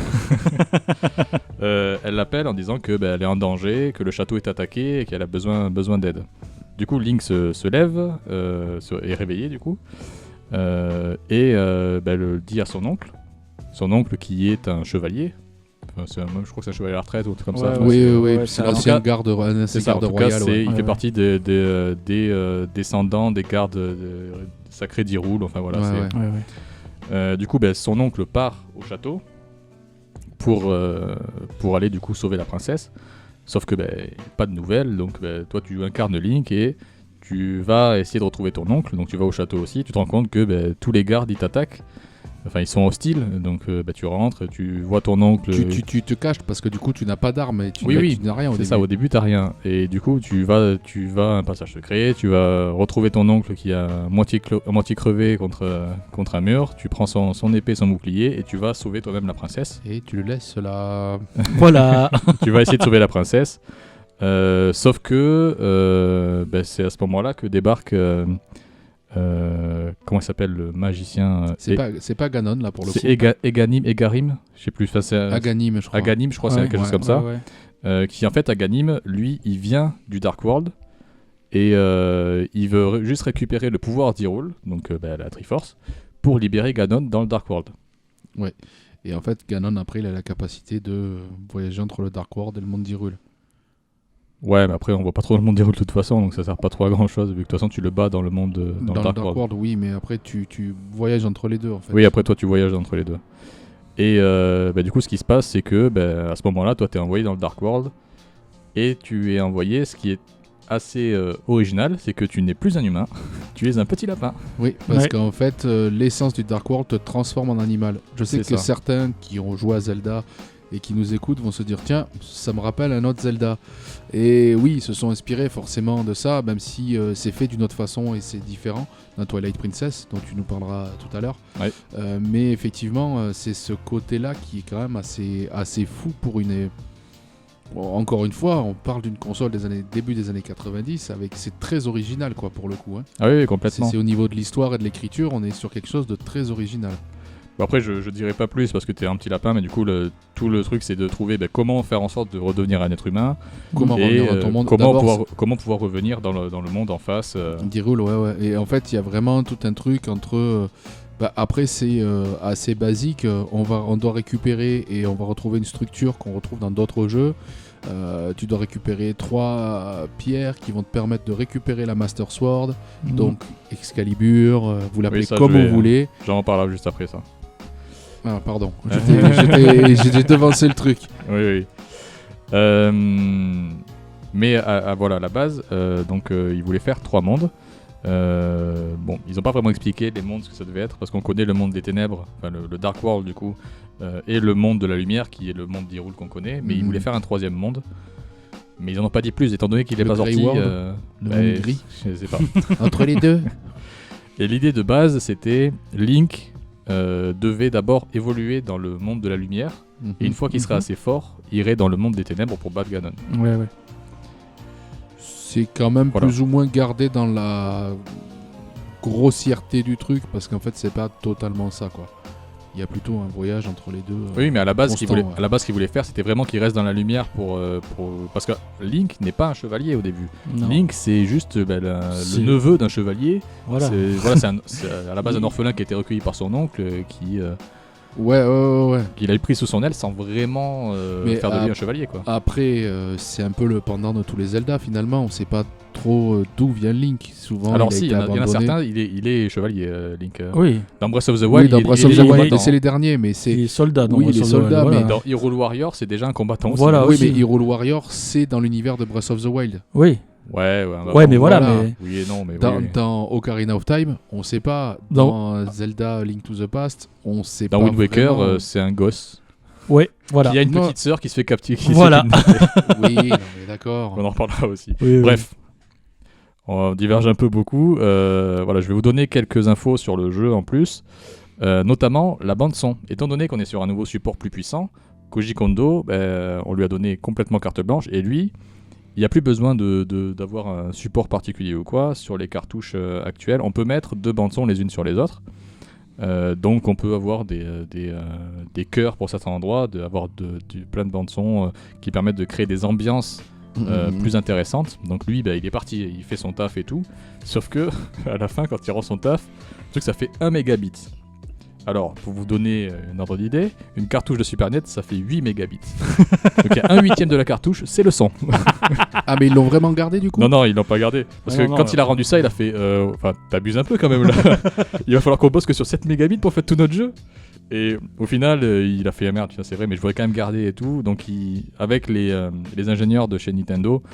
Elle l'appelle en disant que elle est en danger, que le château est attaqué et qu'elle a besoin d'aide. Du coup, Link se lève, est réveillé du coup. Le dit à son oncle qui est un chevalier. Enfin, je crois que c'est un chevalier à la retraite ou un truc comme ça. Oui, c'est l'ancien garde royal. Il fait partie des descendants des gardes sacrés d'Hyrule. Enfin voilà. Du coup, son oncle part au château pour aller du coup sauver la princesse. Sauf que pas de nouvelles. Donc toi, tu incarnes Link et tu vas essayer de retrouver ton oncle, donc tu vas au château aussi, tu te rends compte que tous les gardes ils t'attaquent, enfin ils sont hostiles, donc tu rentres, tu vois ton oncle... Tu te caches parce que du coup tu n'as pas d'armes et tu n'as rien au début. C'est ça, au début t'as rien, et du coup tu vas à un passage secret, tu vas retrouver ton oncle qui a moitié crevé contre un mur, tu prends son épée, son bouclier, et tu vas sauver toi-même la princesse. Et tu le laisses là... Voilà. Tu vas essayer de sauver la princesse. Sauf que c'est à ce moment-là que débarque comment il s'appelle le magicien c'est pas Ganon là pour le coup. C'est Eganim, je sais plus. C'est Aganim, je crois. Aganim, je crois, c'est quelque chose comme ça. Qui en fait, Aganim, lui, il vient du Dark World et il veut juste récupérer le pouvoir d'Hyrule, donc la Triforce, pour libérer Ganon dans le Dark World. Ouais. Et en fait, Ganon après, il a la capacité de voyager entre le Dark World et le monde d'Hyrule. Ouais, mais après on voit pas trop le monde d'Hyrule de toute façon, donc ça sert pas trop à grand chose, vu que de toute façon tu le bats dans le monde dans le Dark World. Oui, mais après tu voyages entre les deux en fait. Oui, après toi tu voyages entre les deux. Et du coup ce qui se passe c'est que à ce moment-là, toi t'es envoyé dans le Dark World, et tu es envoyé, ce qui est assez original, c'est que tu n'es plus un humain, tu es un petit lapin. Oui, parce qu'en fait l'essence du Dark World te transforme en animal. Je sais que certains qui ont joué à Zelda et qui nous écoutent vont se dire tiens, ça me rappelle un autre Zelda. Et oui, ils se sont inspirés forcément de ça, même si c'est fait d'une autre façon et c'est différent dans Twilight Princess, dont tu nous parleras tout à l'heure. Ouais. Mais effectivement, c'est ce côté-là qui est quand même assez fou pour une... Encore une fois, on parle d'une console début des années 90, c'est très original quoi pour le coup. Hein. Ah oui, complètement. C'est au niveau de l'histoire et de l'écriture, on est sur quelque chose de très original. Bon après je dirais pas plus parce que t'es un petit lapin, mais du coup tout le truc c'est de trouver comment faire en sorte de redevenir un être humain, comment revenir dans ton monde, comment pouvoir revenir dans le monde en face. d'Hyrule, ouais. Et en fait il y a vraiment tout un truc entre... après c'est assez basique, on doit récupérer et on va retrouver une structure qu'on retrouve dans d'autres jeux. Tu dois récupérer 3 pierres qui vont te permettre de récupérer la Master Sword, donc Excalibur, vous l'appelez comme vous voulez. J'en parlerai juste après ça. Ah pardon, j'ai devancé le truc. Oui. Mais voilà, à la base, ils voulaient faire 3 mondes. Ils n'ont pas vraiment expliqué les mondes ce que ça devait être, parce qu'on connaît le monde des ténèbres, le Dark World du coup, et le monde de la lumière qui est le monde d'Hyrule qu'on connaît, mais ils voulaient faire un 3e monde. Mais ils n'en ont pas dit plus, étant donné qu'il n'est pas sorti. Le monde gris. Je sais pas. Entre les deux. Et l'idée de base, c'était Link devait d'abord évoluer dans le monde de la lumière, et une fois qu'il serait assez fort, il irait dans le monde des ténèbres pour battre Ganon. Ouais. C'est quand même plus ou moins gardé dans la grossièreté du truc, parce qu'en fait c'est pas totalement ça quoi. Il y a plutôt un voyage entre les deux. Oui, mais à la base, ce qu'il voulait faire, c'était vraiment qu'il reste dans la lumière parce que Link n'est pas un chevalier au début. Non. Link, c'est juste le neveu d'un chevalier. Voilà. C'est à la base un orphelin qui a été recueilli par son oncle, Ouais. qu'il a pris sous son aile sans vraiment Mais faire de lui un chevalier, quoi. Après, c'est un peu le pendant de tous les Zelda finalement. On sait pas trop d'où vient Link. Souvent, Alors il a si, été il y en a abandonné. certains, il est chevalier, Link. Oui, Dans Breath of the Oui, Wild, dans il Breath est of the Wild, combattant. c'est les derniers, mais c'est. il est soldat dans Oui, Breath il est of the soldat, Wild, mais voilà. Dans Hyrule Warrior, c'est déjà un combattant aussi. Voilà. Oui, aussi. mais Hyrule Warrior, c'est dans l'univers de Breath of the Wild. Oui, Ouais, ouais, mais voilà, voilà. mais... Oui et non, mais Dans, oui. dans Ocarina of Time, on sait pas. Dans Zelda Link to the Past, on sait Dans pas. Wind Waker, vraiment. c'est un gosse Ouais, voilà. qui a une Non. petite sœur qui se fait capturer. Voilà. Oui, non, mais d'accord. On en reparlera aussi. Oui, oui. Bref, on diverge un peu beaucoup. Voilà, je vais vous donner quelques infos sur le jeu en plus, notamment la bande son. Étant donné qu'on est sur un nouveau support plus puissant, Koji Kondo, on lui a donné complètement carte blanche et lui, il n'y a plus besoin d'avoir un support particulier ou quoi. Sur les cartouches actuelles, on peut mettre 2 bandes son les unes sur les autres. Donc on peut avoir des chœurs pour certains endroits, avoir plein de bandes son qui permettent de créer des ambiances plus intéressantes. Donc lui, il est parti, il fait son taf et tout. Sauf que à la fin, quand il rend son taf, le truc ça fait 1 mégabit. Alors, pour vous donner une ordre d'idée, une cartouche de Super NES, ça fait 8 mégabits. Donc il y a 1/8 de la cartouche, c'est le son. Ah, mais ils l'ont vraiment gardé du coup. Non, ils l'ont pas gardé. Parce que quand il a rendu ça, il a fait... Enfin, t'abuses un peu quand même là. Il va falloir qu'on bosse que sur 7 mégabits pour faire tout notre jeu. Et au final, il a fait merde, c'est vrai, mais je voudrais quand même garder et tout. Donc avec les ingénieurs de chez Nintendo,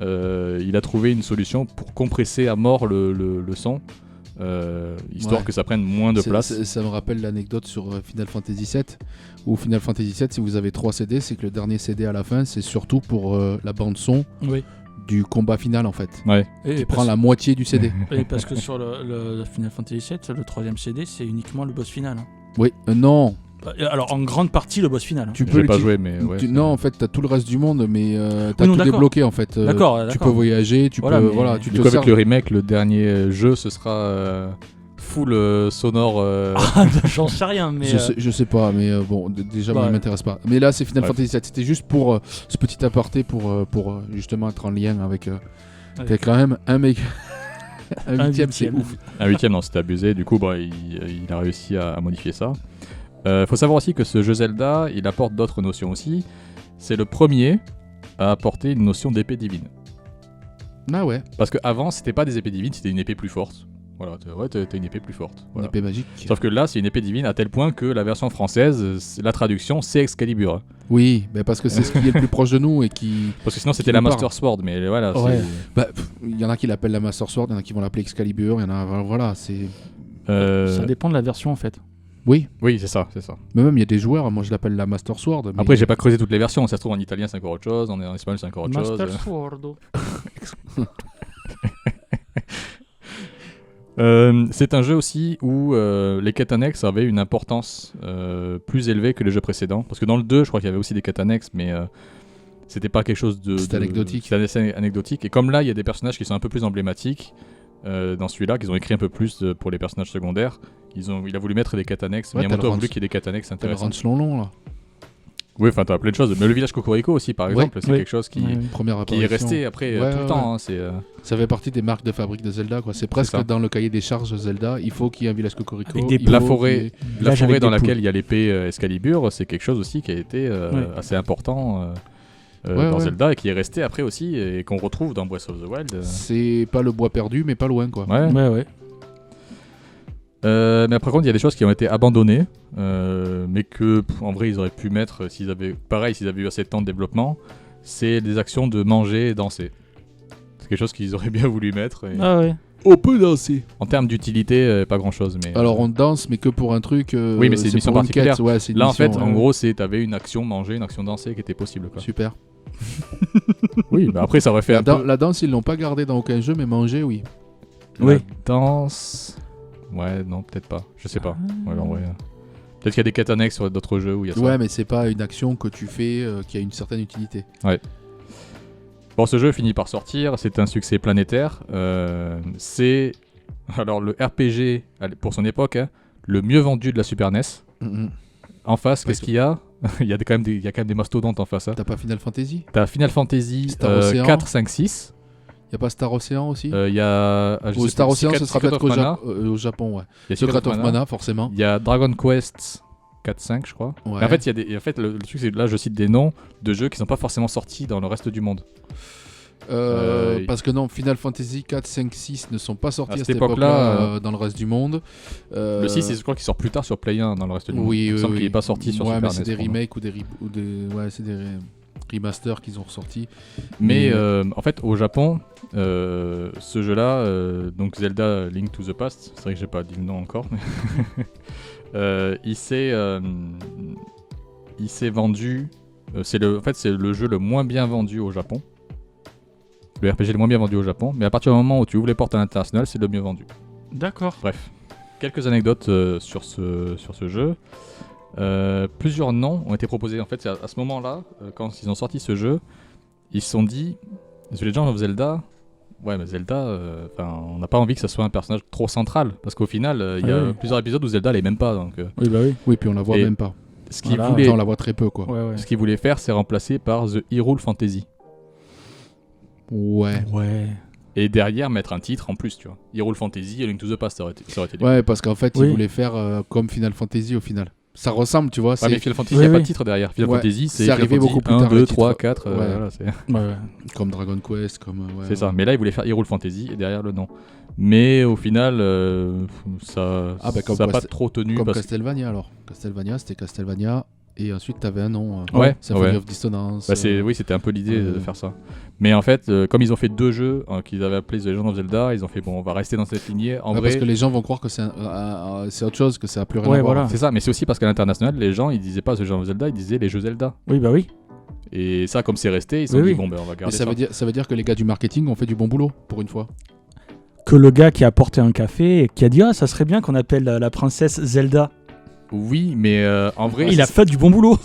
il a trouvé une solution pour compresser à mort le son. Histoire que ça prenne moins de place. Ça me rappelle l'anecdote sur Final Fantasy VII, où Final Fantasy VII, si vous avez 3 CD, c'est que le dernier CD à la fin, c'est surtout pour la bande son du combat final en fait. Ouais. Qui prend la moitié du CD. Et parce que sur le Final Fantasy VII, le 3ème CD, c'est uniquement le boss final. Hein. Oui, non. Alors en grande partie le boss final. Hein. Tu J'ai pas joué, mais ouais. non, en fait, t'as tout le reste du monde, mais t'as non, tout d'accord. débloqué en fait. D'accord. Tu peux voyager, tu Voilà, peux. mais- Voilà, tu Du te coup, avec sers. le remake, le dernier jeu, ce sera full sonore. J'en sais rien, mais. Je sais pas, mais bon, déjà, moi, Ouais. il m'intéresse pas. Mais là, c'est Final Bref. Fantasy VII. C'était juste pour ce petit aparté pour justement être en lien avec. T'as quand même un mec. un huitième, c'est ouf. Un 8ème, non, c'était abusé. Du coup, il a réussi à modifier ça. Faut savoir aussi que ce jeu Zelda, il apporte d'autres notions aussi. C'est le premier à apporter une notion d'épée divine. Ah ouais, Parce qu'avant, c'était pas des épées divines, c'était une épée plus forte. Voilà, t'as une épée plus forte. une Voilà. épée magique. Sauf que là, c'est une épée divine à tel point que la version française, la traduction, c'est Excalibur. Oui, mais parce que c'est ce qui est le plus proche de nous et qui. Parce que sinon, c'était Qui la nous Master Sword, mais voilà. Ouais. Bah, il y en a qui l'appellent la Master Sword, il y en a qui vont l'appeler Excalibur, il y en a. Voilà, c'est. Ça dépend de la version en fait. Oui, Oui, c'est ça. mais même il y a des joueurs, moi je l'appelle la Master Sword. mais- Après, j'ai pas creusé toutes les versions. Ça se trouve en italien, c'est encore autre chose. En espagnol, c'est encore autre chose. Master Sword. C'est un jeu aussi où les quêtes annexes avaient une importance plus élevée que les jeux précédents. Parce que dans le 2, je crois qu'il y avait aussi des quêtes annexes, mais c'était pas quelque chose de. C'était anecdotique. C'était assez anecdotique. Et comme là, il y a des personnages qui sont un peu plus emblématiques dans celui-là, qu'ils ont écrit un peu plus pour les personnages secondaires. Il a voulu mettre des quêtes annexes. Ouais, Miyamoto t'as a le voulu ranch- qu'il y ait des quêtes annexes T'as le intéressantes. ranch long là. Oui, enfin, t'as plein de choses. Mais le village Cocorico aussi, par exemple, c'est oui. quelque chose qui Première est apparition. resté après Ouais, tout le ouais, temps. Hein, c'est. Ça fait partie des marques de fabrique de Zelda, quoi. C'est presque ça. dans le cahier des charges Zelda. Il faut qu'il y ait un village Cocorico. Avec des il faut La qu'il y forêt, ait- la Village forêt avec dans des poules. laquelle il y a l'épée Excalibur, c'est quelque chose aussi qui a été assez important dans ouais. Zelda et qui est resté après aussi et qu'on retrouve dans Breath of the Wild. C'est pas le bois perdu, mais pas loin, quoi. Ouais. Ouais. Mais par contre, il y a des choses qui ont été abandonnées, mais que en vrai ils auraient pu mettre s'ils avaient eu assez de temps de développement. C'est des actions de manger et danser. C'est quelque chose qu'ils auraient bien voulu mettre. Et Ah ouais. On peut danser. en termes d'utilité, pas grand chose. Mais Alors on danse, mais que pour un truc. Oui, mais c'est une mission pour particulière. quête, ouais, c'est une là, en mission, fait, ouais. en gros, t'avais une action manger, une action danser qui était possible. Quoi. Super. Oui, mais après, ça aurait fait un peu. La danse, ils l'ont pas gardé dans aucun jeu, mais manger, oui. La danse. Ouais, non, peut-être pas. Je sais pas. Ouais, en vrai. Peut-être qu'il y a des quêtes annexes sur d'autres jeux où il y a ça. Ouais, mais c'est pas une action que tu fais qui a une certaine utilité. Bon, ce jeu finit par sortir. C'est un succès planétaire. C'est. Alors, le RPG, pour son époque, hein, le mieux vendu de la Super NES. En face, qu'est-ce qu'il y a il y a quand même des mastodontes en face. Hein. T'as pas Final Fantasy? T'as Final Fantasy Star Ocean. 4, 5, 6. Y a pas Star Ocean aussi? Il y a. Ou Star Ocean, ce sera peut-être Secret of Mana. au Japon, ouais. Il y a Secret of Mana, forcément. Il y a Dragon Quest 4-5 je crois. Ouais. Mais en fait, en fait le truc c'est que là je cite des noms de jeux qui sont pas forcément sortis dans le reste du monde. Parce que non, Final Fantasy 4, 5, 6 ne sont pas sortis à à cette cette époque-là dans le reste du monde. Le 6, je crois qu'il sort plus tard sur Play 1 dans le reste du monde. Oui, Il me oui, semble oui. qu'il n'est pas sorti sur ouais, Super mais c'est NES, des remakes ou des ouais, c'est des remasters qu'ils ont ressortis. Mais en fait, au Japon, ce jeu-là, donc Zelda Link to the Past, c'est vrai que j'ai pas dit le nom encore, mais il s'est vendu. En fait, c'est le jeu le moins bien vendu au Japon. Le RPG le moins bien vendu au Japon, mais à partir du moment où tu ouvres les portes à l'international, c'est le mieux vendu. D'accord. Bref, quelques anecdotes sur ce jeu. Plusieurs noms ont été proposés. En fait, à ce moment-là, quand ils ont sorti ce jeu, ils se sont dit The Legend of Zelda. Ouais, mais Zelda, on n'a pas envie que ça soit un personnage trop central, parce qu'au final, il y a plusieurs épisodes où Zelda l'est même pas. Donc, oui, bah oui. Oui, puis on la voit même pas. Ce qu'ils voulaient, on la voit très peu, quoi. Ouais. Ce qu'ils voulaient faire, c'est remplacer par The Hyrule Fantasy. Ouais. Et derrière, mettre un titre en plus, tu vois. Hyrule Fantasy et Link to the Past, ça aurait été Ouais, parce qu'en fait, ils voulaient faire comme Final Fantasy au final. Ça ressemble, tu vois. Ouais, mais Final Fantasy, il n'y a pas de titre derrière. Final Fantasy, c'est arrivé beaucoup plus 1, tard. 2, 3, 4. Voilà, comme Dragon Quest, comme. C'est ça. Mais là, ils voulaient faire Hyrule Fantasy et derrière le nom. Mais au final, ça n'a pas trop tenu. Comme Castlevania alors. Castlevania, c'était Castlevania. Et ensuite, t'avais un nom. Symphony of Dissonance. Oui, c'était un peu l'idée de faire ça. Mais en fait, comme ils ont fait 2 jeux qu'ils avaient appelés The Legend of Zelda, ils ont fait on va rester dans cette lignée. En vrai, parce que les gens vont croire que c'est autre chose, que ça a plus rien à voir. Voilà. C'est ça, mais c'est aussi parce qu'à l'international, les gens ils disaient pas The Legend of Zelda, ils disaient les jeux Zelda. Oui, bah oui. Et ça, comme c'est resté, ils se sont dit on va garder ça. Ça veut dire que les gars du marketing ont fait du bon boulot, pour une fois. Que le gars qui a apporté un café et qui a dit ça serait bien qu'on appelle la princesse Zelda. Oui, mais en vrai... Il a fait du bon boulot.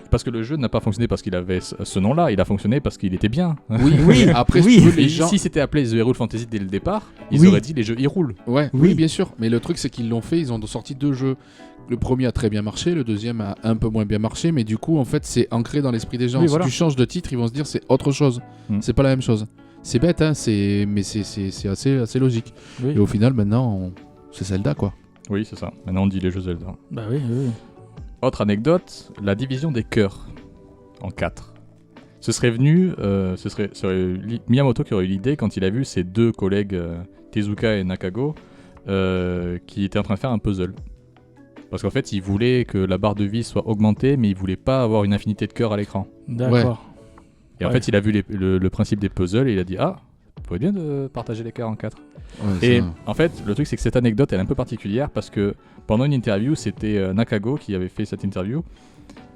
Parce que le jeu n'a pas fonctionné parce qu'il avait ce nom-là, il a fonctionné parce qu'il était bien. Oui. Après, les gens... Si c'était appelé The Hyrule Fantasy dès le départ, ils auraient dit les jeux Hyrule. Oui, bien sûr. Mais le truc, c'est qu'ils l'ont fait, ils ont sorti 2 jeux. Le premier a très bien marché, le deuxième a un peu moins bien marché, mais du coup, en fait, c'est ancré dans l'esprit des gens. Si tu changes de titre, ils vont se dire c'est autre chose. C'est pas la même chose. C'est bête, hein, mais c'est assez logique. Oui. Et au final, maintenant, c'est Zelda, quoi. Oui, c'est ça. Maintenant, on dit les jeux Zelda. Bah oui. Autre anecdote, la division des cœurs en 4. Ce serait Miyamoto qui aurait eu l'idée quand il a vu ses 2 collègues, Tezuka et Nakago, qui étaient en train de faire un puzzle. Parce qu'en fait, il voulait que la barre de vie soit augmentée, mais il voulait pas avoir une infinité de cœurs à l'écran. D'accord. Et en fait, il a vu le principe des puzzles et il a dit vous pouvez bien de partager les cœurs en 4. Et en fait, le truc c'est que cette anecdote elle est un peu particulière parce que pendant une interview, c'était Nakago qui avait fait cette interview.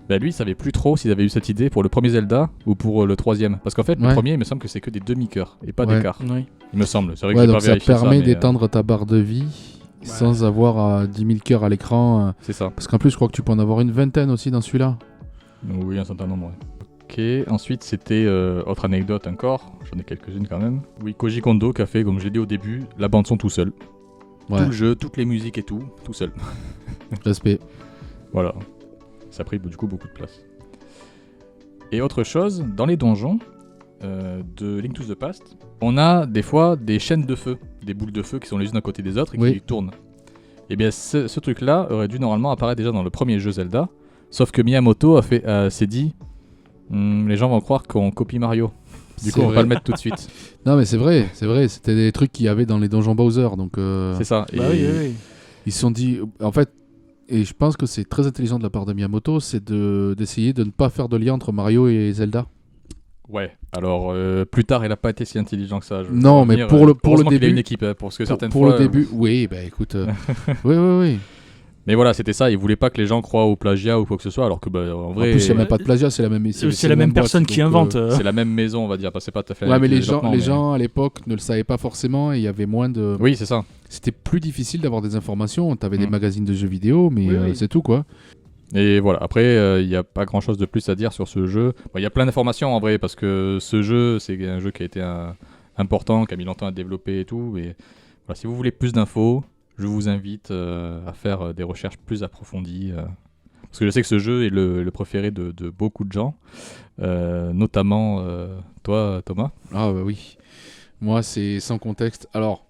Lui, il savait plus trop s'ils avaient eu cette idée pour le premier Zelda ou pour le troisième. Parce qu'en fait, le premier, il me semble que c'est que des demi-cœurs et pas des quarts. Oui. Il me semble. C'est vrai que j'ai pas donc ça vérifié permet d'étendre ta barre de vie sans avoir 10 000 cœurs à l'écran. C'est ça. Parce qu'en plus, je crois que tu peux en avoir une vingtaine aussi dans celui-là. Oui, un certain nombre. Ok, ensuite c'était autre anecdote encore, j'en ai quelques-unes quand même. Oui, Koji Kondo qui a fait, comme je l'ai dit au début, la bande-son tout seul. Tout le jeu, toutes les musiques et tout seul. Respect. Voilà, ça a pris du coup beaucoup de place. Et autre chose, dans les donjons de Link to the Past, on a des fois des chaînes de feu, des boules de feu qui sont les unes à côté des autres et qui tournent. Et bien ce truc-là aurait dû normalement apparaître déjà dans le premier jeu Zelda, sauf que Miyamoto s'est dit les gens vont croire qu'on copie Mario. Du coup, on va pas le mettre tout de suite. Non, mais c'est vrai. C'était des trucs qu'il y avait dans les donjons Bowser. Donc, c'est ça. Oui. Ils se sont dit, en fait, et je pense que c'est très intelligent de la part de Miyamoto, c'est d'essayer de ne pas faire de lien entre Mario et Zelda. Ouais. Alors, plus tard, il a pas été si intelligent que ça. Non, mais pour le début, il a une équipe, parce que certaines pour fois. Le début, oui, bah écoute, oui. Mais voilà, c'était ça, il voulait pas que les gens croient au plagiat ou quoi que ce soit, alors que en vrai... En plus, il n'y a même pas de plagiat, c'est la même c'est la même personne qui invente. C'est la même maison, on va dire, c'est pas tout à fait... Ouais, mais les gens à l'époque ne le savaient pas forcément et il y avait moins de... Oui, c'est ça. C'était plus difficile d'avoir des informations, t'avais des magazines de jeux vidéo, mais c'est tout, quoi. Et voilà, après, il n'y a pas grand-chose de plus à dire sur ce jeu. Il y a plein d'informations, en vrai, parce que ce jeu, c'est un jeu qui a été important, qui a mis longtemps à développer et tout, et voilà, si vous voulez plus d'infos... Je vous invite à faire des recherches plus approfondies. Parce que je sais que ce jeu est le préféré de beaucoup de gens. Notamment toi, Thomas. Ah bah oui. Moi, c'est sans contexte. Alors,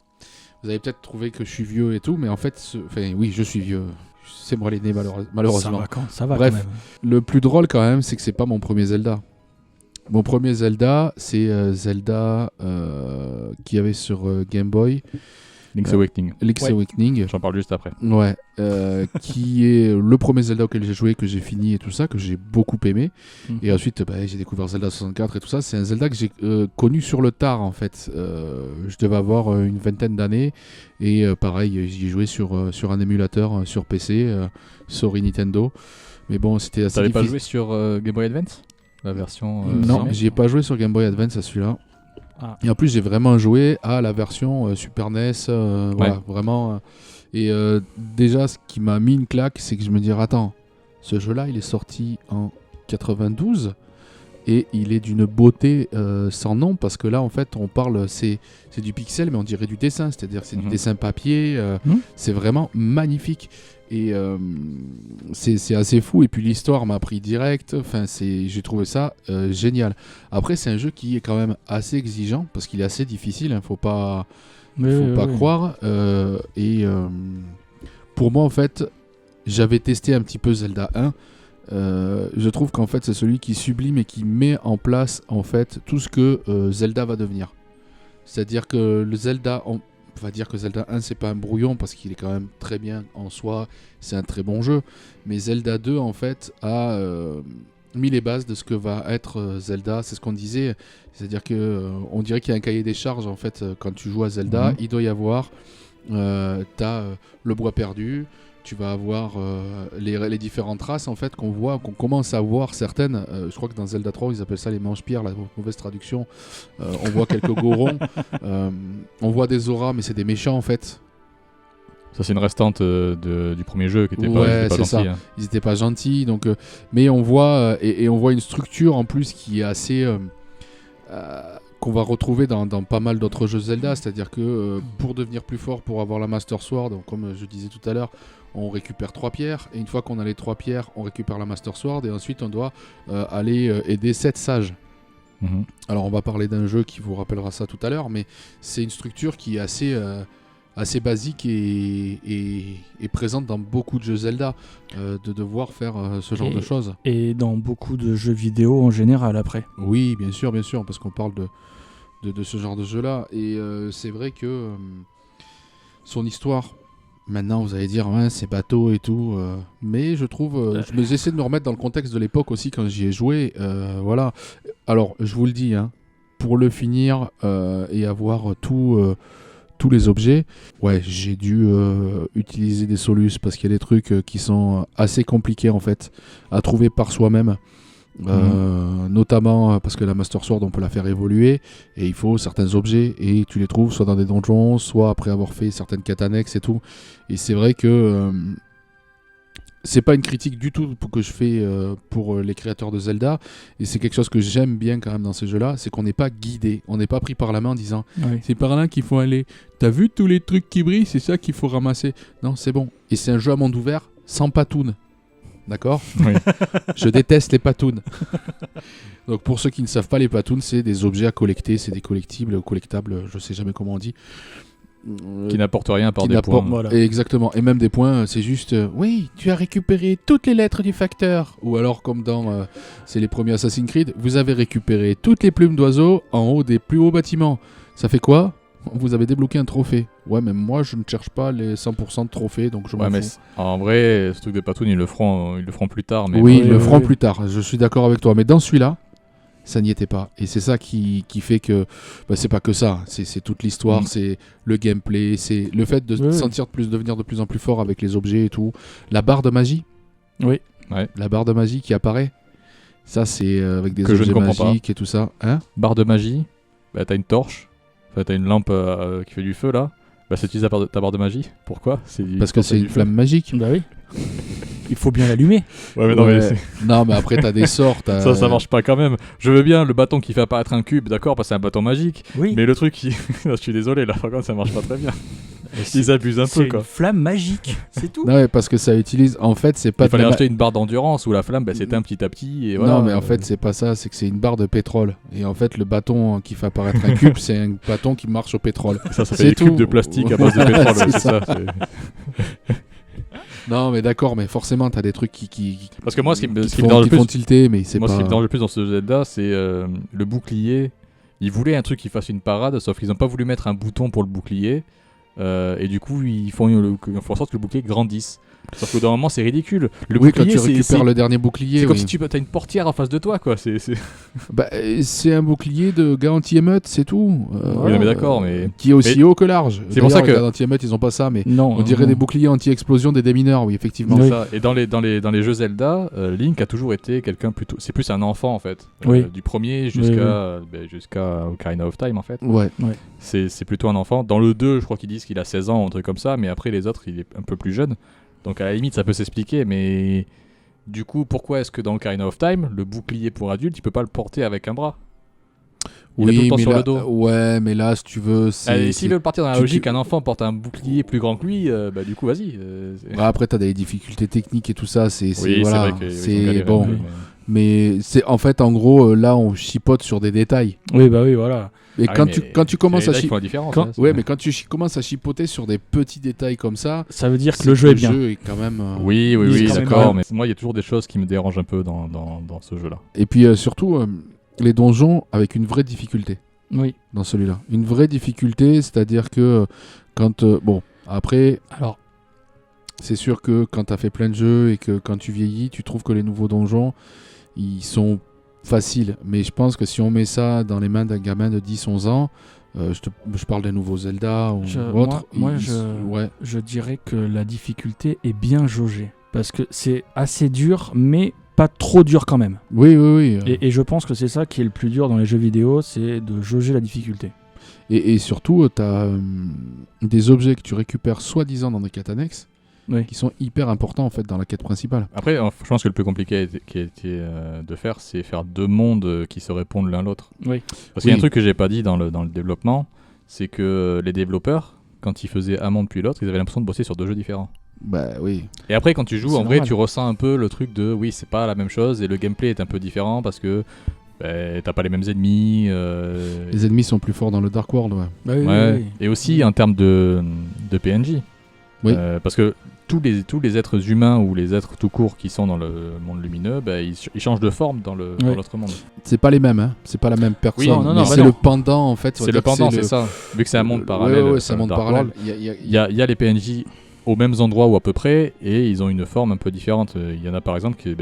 vous avez peut-être trouvé que je suis vieux et tout, mais en fait... oui, je suis vieux. sais moi les nez malheureusement. Ça va Bref, quand même. le plus drôle quand même, c'est que c'est pas mon premier Zelda. Mon premier Zelda, c'est Zelda qu'il y avait sur Game Boy. Link's Awakening. Link's Awakening. J'en parle juste après. Ouais. Qui est le premier Zelda auquel j'ai joué, que j'ai fini et tout ça, que j'ai beaucoup aimé. Et ensuite, j'ai découvert Zelda 64 et tout ça. C'est un Zelda que j'ai connu sur le tard, en fait. Je devais avoir une vingtaine d'années. Et pareil, j'y ai joué sur un émulateur sur PC, sur Nintendo. Mais bon, c'était assez difficile. T'avais pas joué sur Game Boy Advance ? La version... Non, j'y ai pas joué sur Game Boy Advance à celui-là. Ah. Et en plus, j'ai vraiment joué à la version Super NES. Voilà, vraiment. Et déjà, ce qui m'a mis une claque, c'est que je me dis, attends, ce jeu-là, il est sorti en 92 et il est d'une beauté sans nom, parce que là, en fait, on parle, c'est du pixel, mais on dirait du dessin, c'est-à-dire que c'est du dessin papier. C'est vraiment magnifique. Et c'est assez fou. Et puis l'histoire m'a pris direct. Enfin, j'ai trouvé ça génial. Après, c'est un jeu qui est quand même assez exigeant parce qu'il est assez difficile. Faut pas croire. Pour moi, en fait, j'avais testé un petit peu Zelda 1. Je trouve qu'en fait, c'est celui qui sublime et qui met en place en fait tout ce que Zelda va devenir. C'est-à-dire que le Zelda, on va dire que Zelda 1 c'est pas un brouillon parce qu'il est quand même très bien en soi, c'est un très bon jeu, mais Zelda 2 en fait a mis les bases de ce que va être Zelda. C'est ce qu'on disait, c'est-à-dire que on dirait qu'il y a un cahier des charges en fait quand tu joues à Zelda. Il doit y avoir t'as le bois perdu, tu vas avoir les différentes races en fait qu'on voit, qu'on commence à voir certaines. Je crois que dans Zelda 3 ils appellent ça les manche-pierres, la mauvaise traduction. On voit quelques gorons, on voit des auras, mais c'est des méchants en fait. Ça c'est une restante du premier jeu qui était pas gentil. Hein. Ils étaient pas gentils, donc mais on voit et on voit une structure en plus qui est assez qu'on va retrouver dans pas mal d'autres jeux Zelda, c'est-à-dire que pour devenir plus fort, pour avoir la Master Sword, donc comme je disais tout à l'heure, on récupère 3 pierres, et une fois qu'on a les 3 pierres, on récupère la Master Sword, et ensuite on doit aller aider 7 sages. Alors on va parler d'un jeu qui vous rappellera ça tout à l'heure, mais c'est une structure qui est assez basique et présente dans beaucoup de jeux Zelda, de devoir faire ce genre de choses. Et dans beaucoup de jeux vidéo en général après. Oui, bien sûr, parce qu'on parle de ce genre de jeu-là. Et c'est vrai que son histoire, maintenant vous allez dire, ouais, c'est bateau et tout, mais je trouve, j'essaie de me remettre dans le contexte de l'époque aussi quand j'y ai joué. Voilà. Alors, je vous le dis, hein, pour le finir et avoir tous les objets, ouais, j'ai dû utiliser des solus parce qu'il y a des trucs qui sont assez compliqués en fait à trouver par soi-même. Notamment parce que la Master Sword on peut la faire évoluer et il faut certains objets et tu les trouves soit dans des donjons, soit après avoir fait certaines quêtes annexes et tout. Et c'est vrai que c'est pas une critique du tout que je fais pour les créateurs de Zelda, et c'est quelque chose que j'aime bien quand même dans ces jeux-là, c'est qu'on n'est pas guidé, on n'est pas pris par la main en disant c'est par là qu'il faut aller, t'as vu tous les trucs qui brillent, c'est ça qu'il faut ramasser. Non, c'est bon. Et c'est un jeu à monde ouvert sans patounes. D'accord ? Oui. Je déteste les patounes. Donc pour ceux qui ne savent pas, les patounes, c'est des objets à collecter, c'est des collectibles, collectables, je sais jamais comment on dit. Qui n'apportent rien par des points. Voilà. Exactement. Et même des points, c'est juste oui, tu as récupéré toutes les lettres du facteur. Ou alors comme dans c'est les premiers Assassin's Creed, vous avez récupéré toutes les plumes d'oiseaux en haut des plus hauts bâtiments. Ça fait quoi ? Vous avez débloqué un trophée. Ouais, mais moi je ne cherche pas les 100% de trophées, donc je m'en fous. En vrai, ce truc de patounes, ils le feront plus tard. Mais oui, ils le feront plus tard, je suis d'accord avec toi. Mais dans celui-là, ça n'y était pas. Et c'est ça qui fait que c'est pas que ça. C'est toute l'histoire, c'est le gameplay, c'est le fait de devenir de plus en plus fort avec les objets et tout. La barre de magie. Oui. Ouais. La barre de magie qui apparaît. Ça, c'est avec des objets magiques et tout ça. Hein ? Barre de magie, t'as une torche. Enfin, t'as une lampe qui fait du feu là. C'est utiliser ta barre de magie. Pourquoi ? Parce que c'est une flamme magique. Bah oui. Il faut bien l'allumer. Ouais, mais non, non, mais après t'as des sorts. Ça marche pas quand même. Je veux bien le bâton qui fait apparaître un cube, d'accord, parce que c'est un bâton magique. Oui. Mais le truc qui. Je suis désolé, là, par contre, ça marche pas très bien. Ils abusent un peu, quoi. C'est une flamme magique, c'est tout. Non, ouais, parce que ça utilise. En fait, c'est pas. Il fallait acheter une barre d'endurance où la flamme s'éteint petit à petit. Et voilà. Non, mais en fait, c'est pas ça. C'est que c'est une barre de pétrole. Et en fait, le bâton qui fait apparaître un cube, c'est un bâton qui marche au pétrole. Ça fait des cubes de plastique à base de pétrole. C'est ça. Non, mais d'accord, mais forcément, t'as des trucs qui Parce que moi, ce qui me font, dérange le font plus, tilter, mais c'est moi, pas... ce qui me dérange le plus dans ce Zelda, c'est le bouclier. Ils voulaient un truc qui fasse une parade, sauf qu'ils n'ont pas voulu mettre un bouton pour le bouclier. Et du coup, ils font en sorte que le bouclier grandisse. Sauf que dans un moment, c'est ridicule. Le Oui, bouclier, quand tu récupères le dernier bouclier, c'est comme oui. si tu as une portière en face de toi, quoi. Bah, c'est un bouclier de gars anti-émeute, c'est tout. Oui, mais d'accord, mais... Qui est aussi mais haut que large. C'est pour ça D'ailleurs, que... les gars anti-émeute, ils ont pas ça, mais Non, on dirait des boucliers anti-explosion des démineurs, oui, effectivement. C'est ça. Et dans les jeux Zelda, Link a toujours été quelqu'un plutôt... C'est plus un enfant, en fait. Oui. Du premier jusqu'à Ocarina of Time, en fait. Ouais. C'est plutôt un enfant. Dans le 2, je crois qu'ils disent qu'il a 16 ans, un truc comme ça, mais après, les autres, il est un peu plus jeune. Donc à la limite, ça peut s'expliquer, mais du coup, pourquoi est-ce que dans Ocarina of Time, le bouclier pour adulte, il peut pas le porter avec un bras? Il a tout le temps mais sur là, le dos. Ouais, mais là, si tu veux, S'il veut partir dans la logique, un enfant porte un bouclier plus grand que lui, bah du coup, vas-y. Bah, après, t'as des difficultés techniques et tout ça, Oui, voilà, c'est vrai c'est bon. Mais c'est en fait, en gros, là, on chipote sur des détails. Oui, bah oui, voilà. Et quand tu commences à commences à chipoter sur des petits détails comme ça, ça veut dire que le jeu est bien. Le jeu est quand même. Oui, d'accord. Mais moi, il y a toujours des choses qui me dérangent un peu dans ce jeu-là. Et puis surtout, les donjons avec une vraie difficulté. Oui. Dans celui-là, une vraie difficulté, c'est-à-dire que quand bon, après, alors, c'est sûr que quand t'as fait plein de jeux et que quand tu vieillis, tu trouves que les nouveaux donjons, ils sont facile, mais je pense que si on met ça dans les mains d'un gamin de 10-11 ans, je parle des nouveaux Zelda ou autres. Je dirais que la difficulté est bien jaugée, parce que c'est assez dur, mais pas trop dur quand même. Oui. Et je pense que c'est ça qui est le plus dur dans les jeux vidéo, c'est de jauger la difficulté. Et surtout, tu as des objets que tu récupères soi-disant dans des quêtes annexes, qui sont hyper importants en fait dans la quête principale. Après, je pense que le plus compliqué qui a été de faire, c'est faire deux mondes qui se répondent l'un l'autre. Oui. Parce qu'il y a un truc que j'ai pas dit dans le développement, c'est que les développeurs, quand ils faisaient un monde puis l'autre, ils avaient l'impression de bosser sur deux jeux différents. Bah oui. Et après, quand tu joues, C'est en normal. vrai, tu ressens un peu le truc de oui, c'est pas la même chose et le gameplay est un peu différent parce que t'as pas les mêmes ennemis. Les ennemis sont plus forts dans le Dark World, ouais. Bah oui. Et aussi en termes de PNJ. Oui. Parce que tous les êtres humains ou les êtres tout court qui sont dans le monde lumineux, ils changent de forme dans l'autre monde. C'est pas les mêmes, hein. C'est pas la même personne. Oui, non, mais c'est le pendant en fait. C'est le pendant, c'est ça. Vu que c'est un monde parallèle. Ouais, c'est un monde parallèle. Il y a les PNJ aux mêmes endroits ou à peu près, et ils ont une forme un peu différente. Il y en a par exemple qui,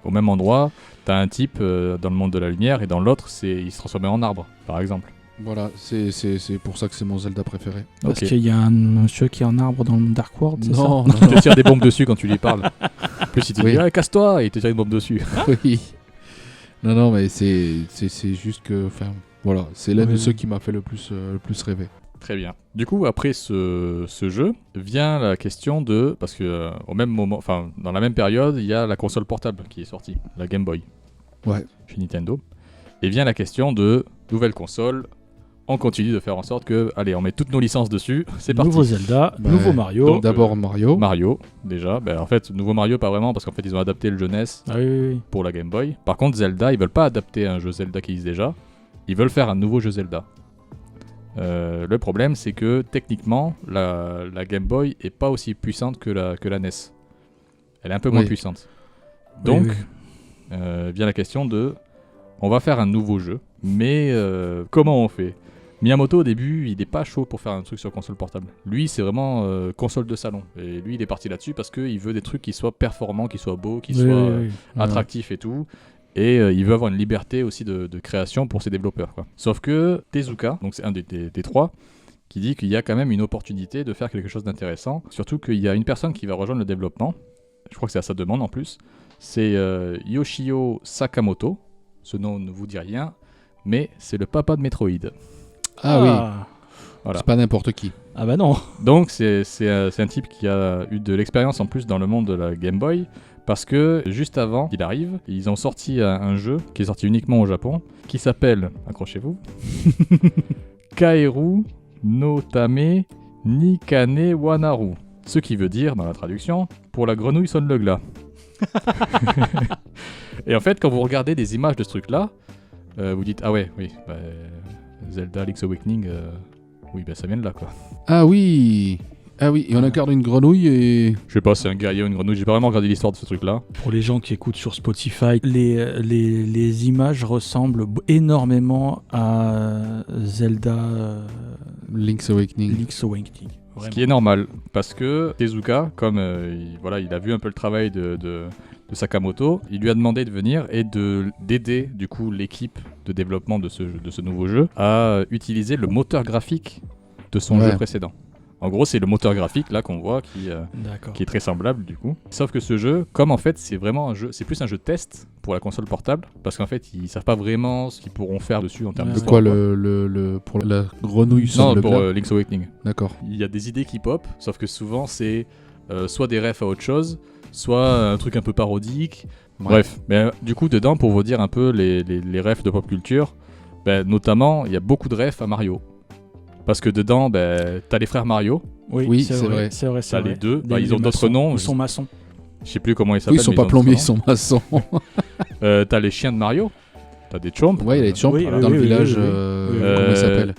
au même endroit, t'as un type dans le monde de la lumière, et dans l'autre, il se transforme en arbre, par exemple. Voilà, c'est pour ça que c'est mon Zelda préféré. Parce qu'il y a un monsieur qui est en arbre dans le Dark World, c'est ça? Non. Il te tire des bombes dessus quand tu lui parles. En plus, il te dit casse-toi, et il te tire une bombe dessus. Oui. Non, mais c'est juste que, enfin, voilà, c'est l'un de ceux qui m'a fait le plus rêver. Très bien. Du coup, après ce jeu, vient la question de... Parce que au même moment, enfin, dans la même période, il y a la console portable qui est sortie, la Game Boy. Ouais. Chez Nintendo. Et vient la question de nouvelle console. On continue de faire en sorte que, allez, on met toutes nos licences dessus, c'est parti. Nouveau Zelda, nouveau Mario. Donc, d'abord Mario. Mario, déjà. En fait, nouveau Mario, pas vraiment, parce qu'en fait, ils ont adapté le jeu NES pour la Game Boy. Par contre, Zelda, ils veulent pas adapter un jeu Zelda qui existe déjà. Ils veulent faire un nouveau jeu Zelda. Le problème, c'est que techniquement, la Game Boy est pas aussi puissante que la NES. Elle est un peu moins puissante. Donc, vient la question de... On va faire un nouveau jeu, mais comment on fait? Miyamoto, au début, il est pas chaud pour faire un truc sur console portable. Lui, c'est vraiment console de salon. Et lui, il est parti là-dessus parce qu'il veut des trucs qui soient performants, qui soient beaux, qui soient attractifs et tout. Et il veut avoir une liberté aussi de création pour ses développeurs, quoi. Sauf que Tezuka, donc c'est un des trois, qui dit qu'il y a quand même une opportunité de faire quelque chose d'intéressant. Surtout qu'il y a une personne qui va rejoindre le développement. Je crois que c'est à sa demande en plus. C'est Yoshio Sakamoto. Ce nom ne vous dit rien, mais c'est le papa de Metroid. Ah oui. Voilà. C'est pas n'importe qui. Ah bah non. Donc c'est un type qui a eu de l'expérience en plus dans le monde de la Game Boy, parce que juste avant qu'il arrive, ils ont sorti un jeu qui est sorti uniquement au Japon, qui s'appelle, accrochez-vous, Kaeru no Tame Nikane Wanaru. Ce qui veut dire, dans la traduction, pour la grenouille sonne le glas. Et en fait, quand vous regardez des images de ce truc-là, vous dites, ah ouais, oui, Zelda Link's Awakening, oui, ça vient de là, quoi. Ah oui. Ah oui, et on incarne une grenouille et... Je sais pas, c'est un guerrier ou une grenouille, j'ai pas vraiment regardé l'histoire de ce truc-là. Pour les gens qui écoutent sur Spotify, les images ressemblent énormément à Zelda Link's Awakening. Ce qui est normal, parce que Tezuka, comme il a vu un peu le travail de Sakamoto, il lui a demandé de venir et d'aider du coup l'équipe de développement de ce nouveau jeu à utiliser le moteur graphique de son jeu précédent. En gros, c'est le moteur graphique là qu'on voit qui est très semblable du coup. Sauf que ce jeu, comme en fait c'est vraiment un jeu, c'est plus un jeu test pour la console portable, parce qu'en fait ils savent pas vraiment ce qu'ils pourront faire dessus en termes de quoi pour la grenouille sur Non, le pour Link's Awakening. D'accord. Il y a des idées qui pop, sauf que souvent c'est soit des refs à autre chose, soit un truc un peu parodique. Ouais. Bref, mais du coup dedans pour vous dire un peu les refs de pop culture, notamment il y a beaucoup de refs à Mario. Parce que dedans, t'as les frères Mario. Oui, c'est vrai. T'as les deux. Ils ont d'autres noms. Ils sont maçons. Je sais plus comment ils s'appellent. Oui, ils sont pas plombiers, ils sont maçons. T'as les chiens de Mario. T'as des Chomp. Ouais, il y a des Chomp dans le village. Comment il s'appelle ?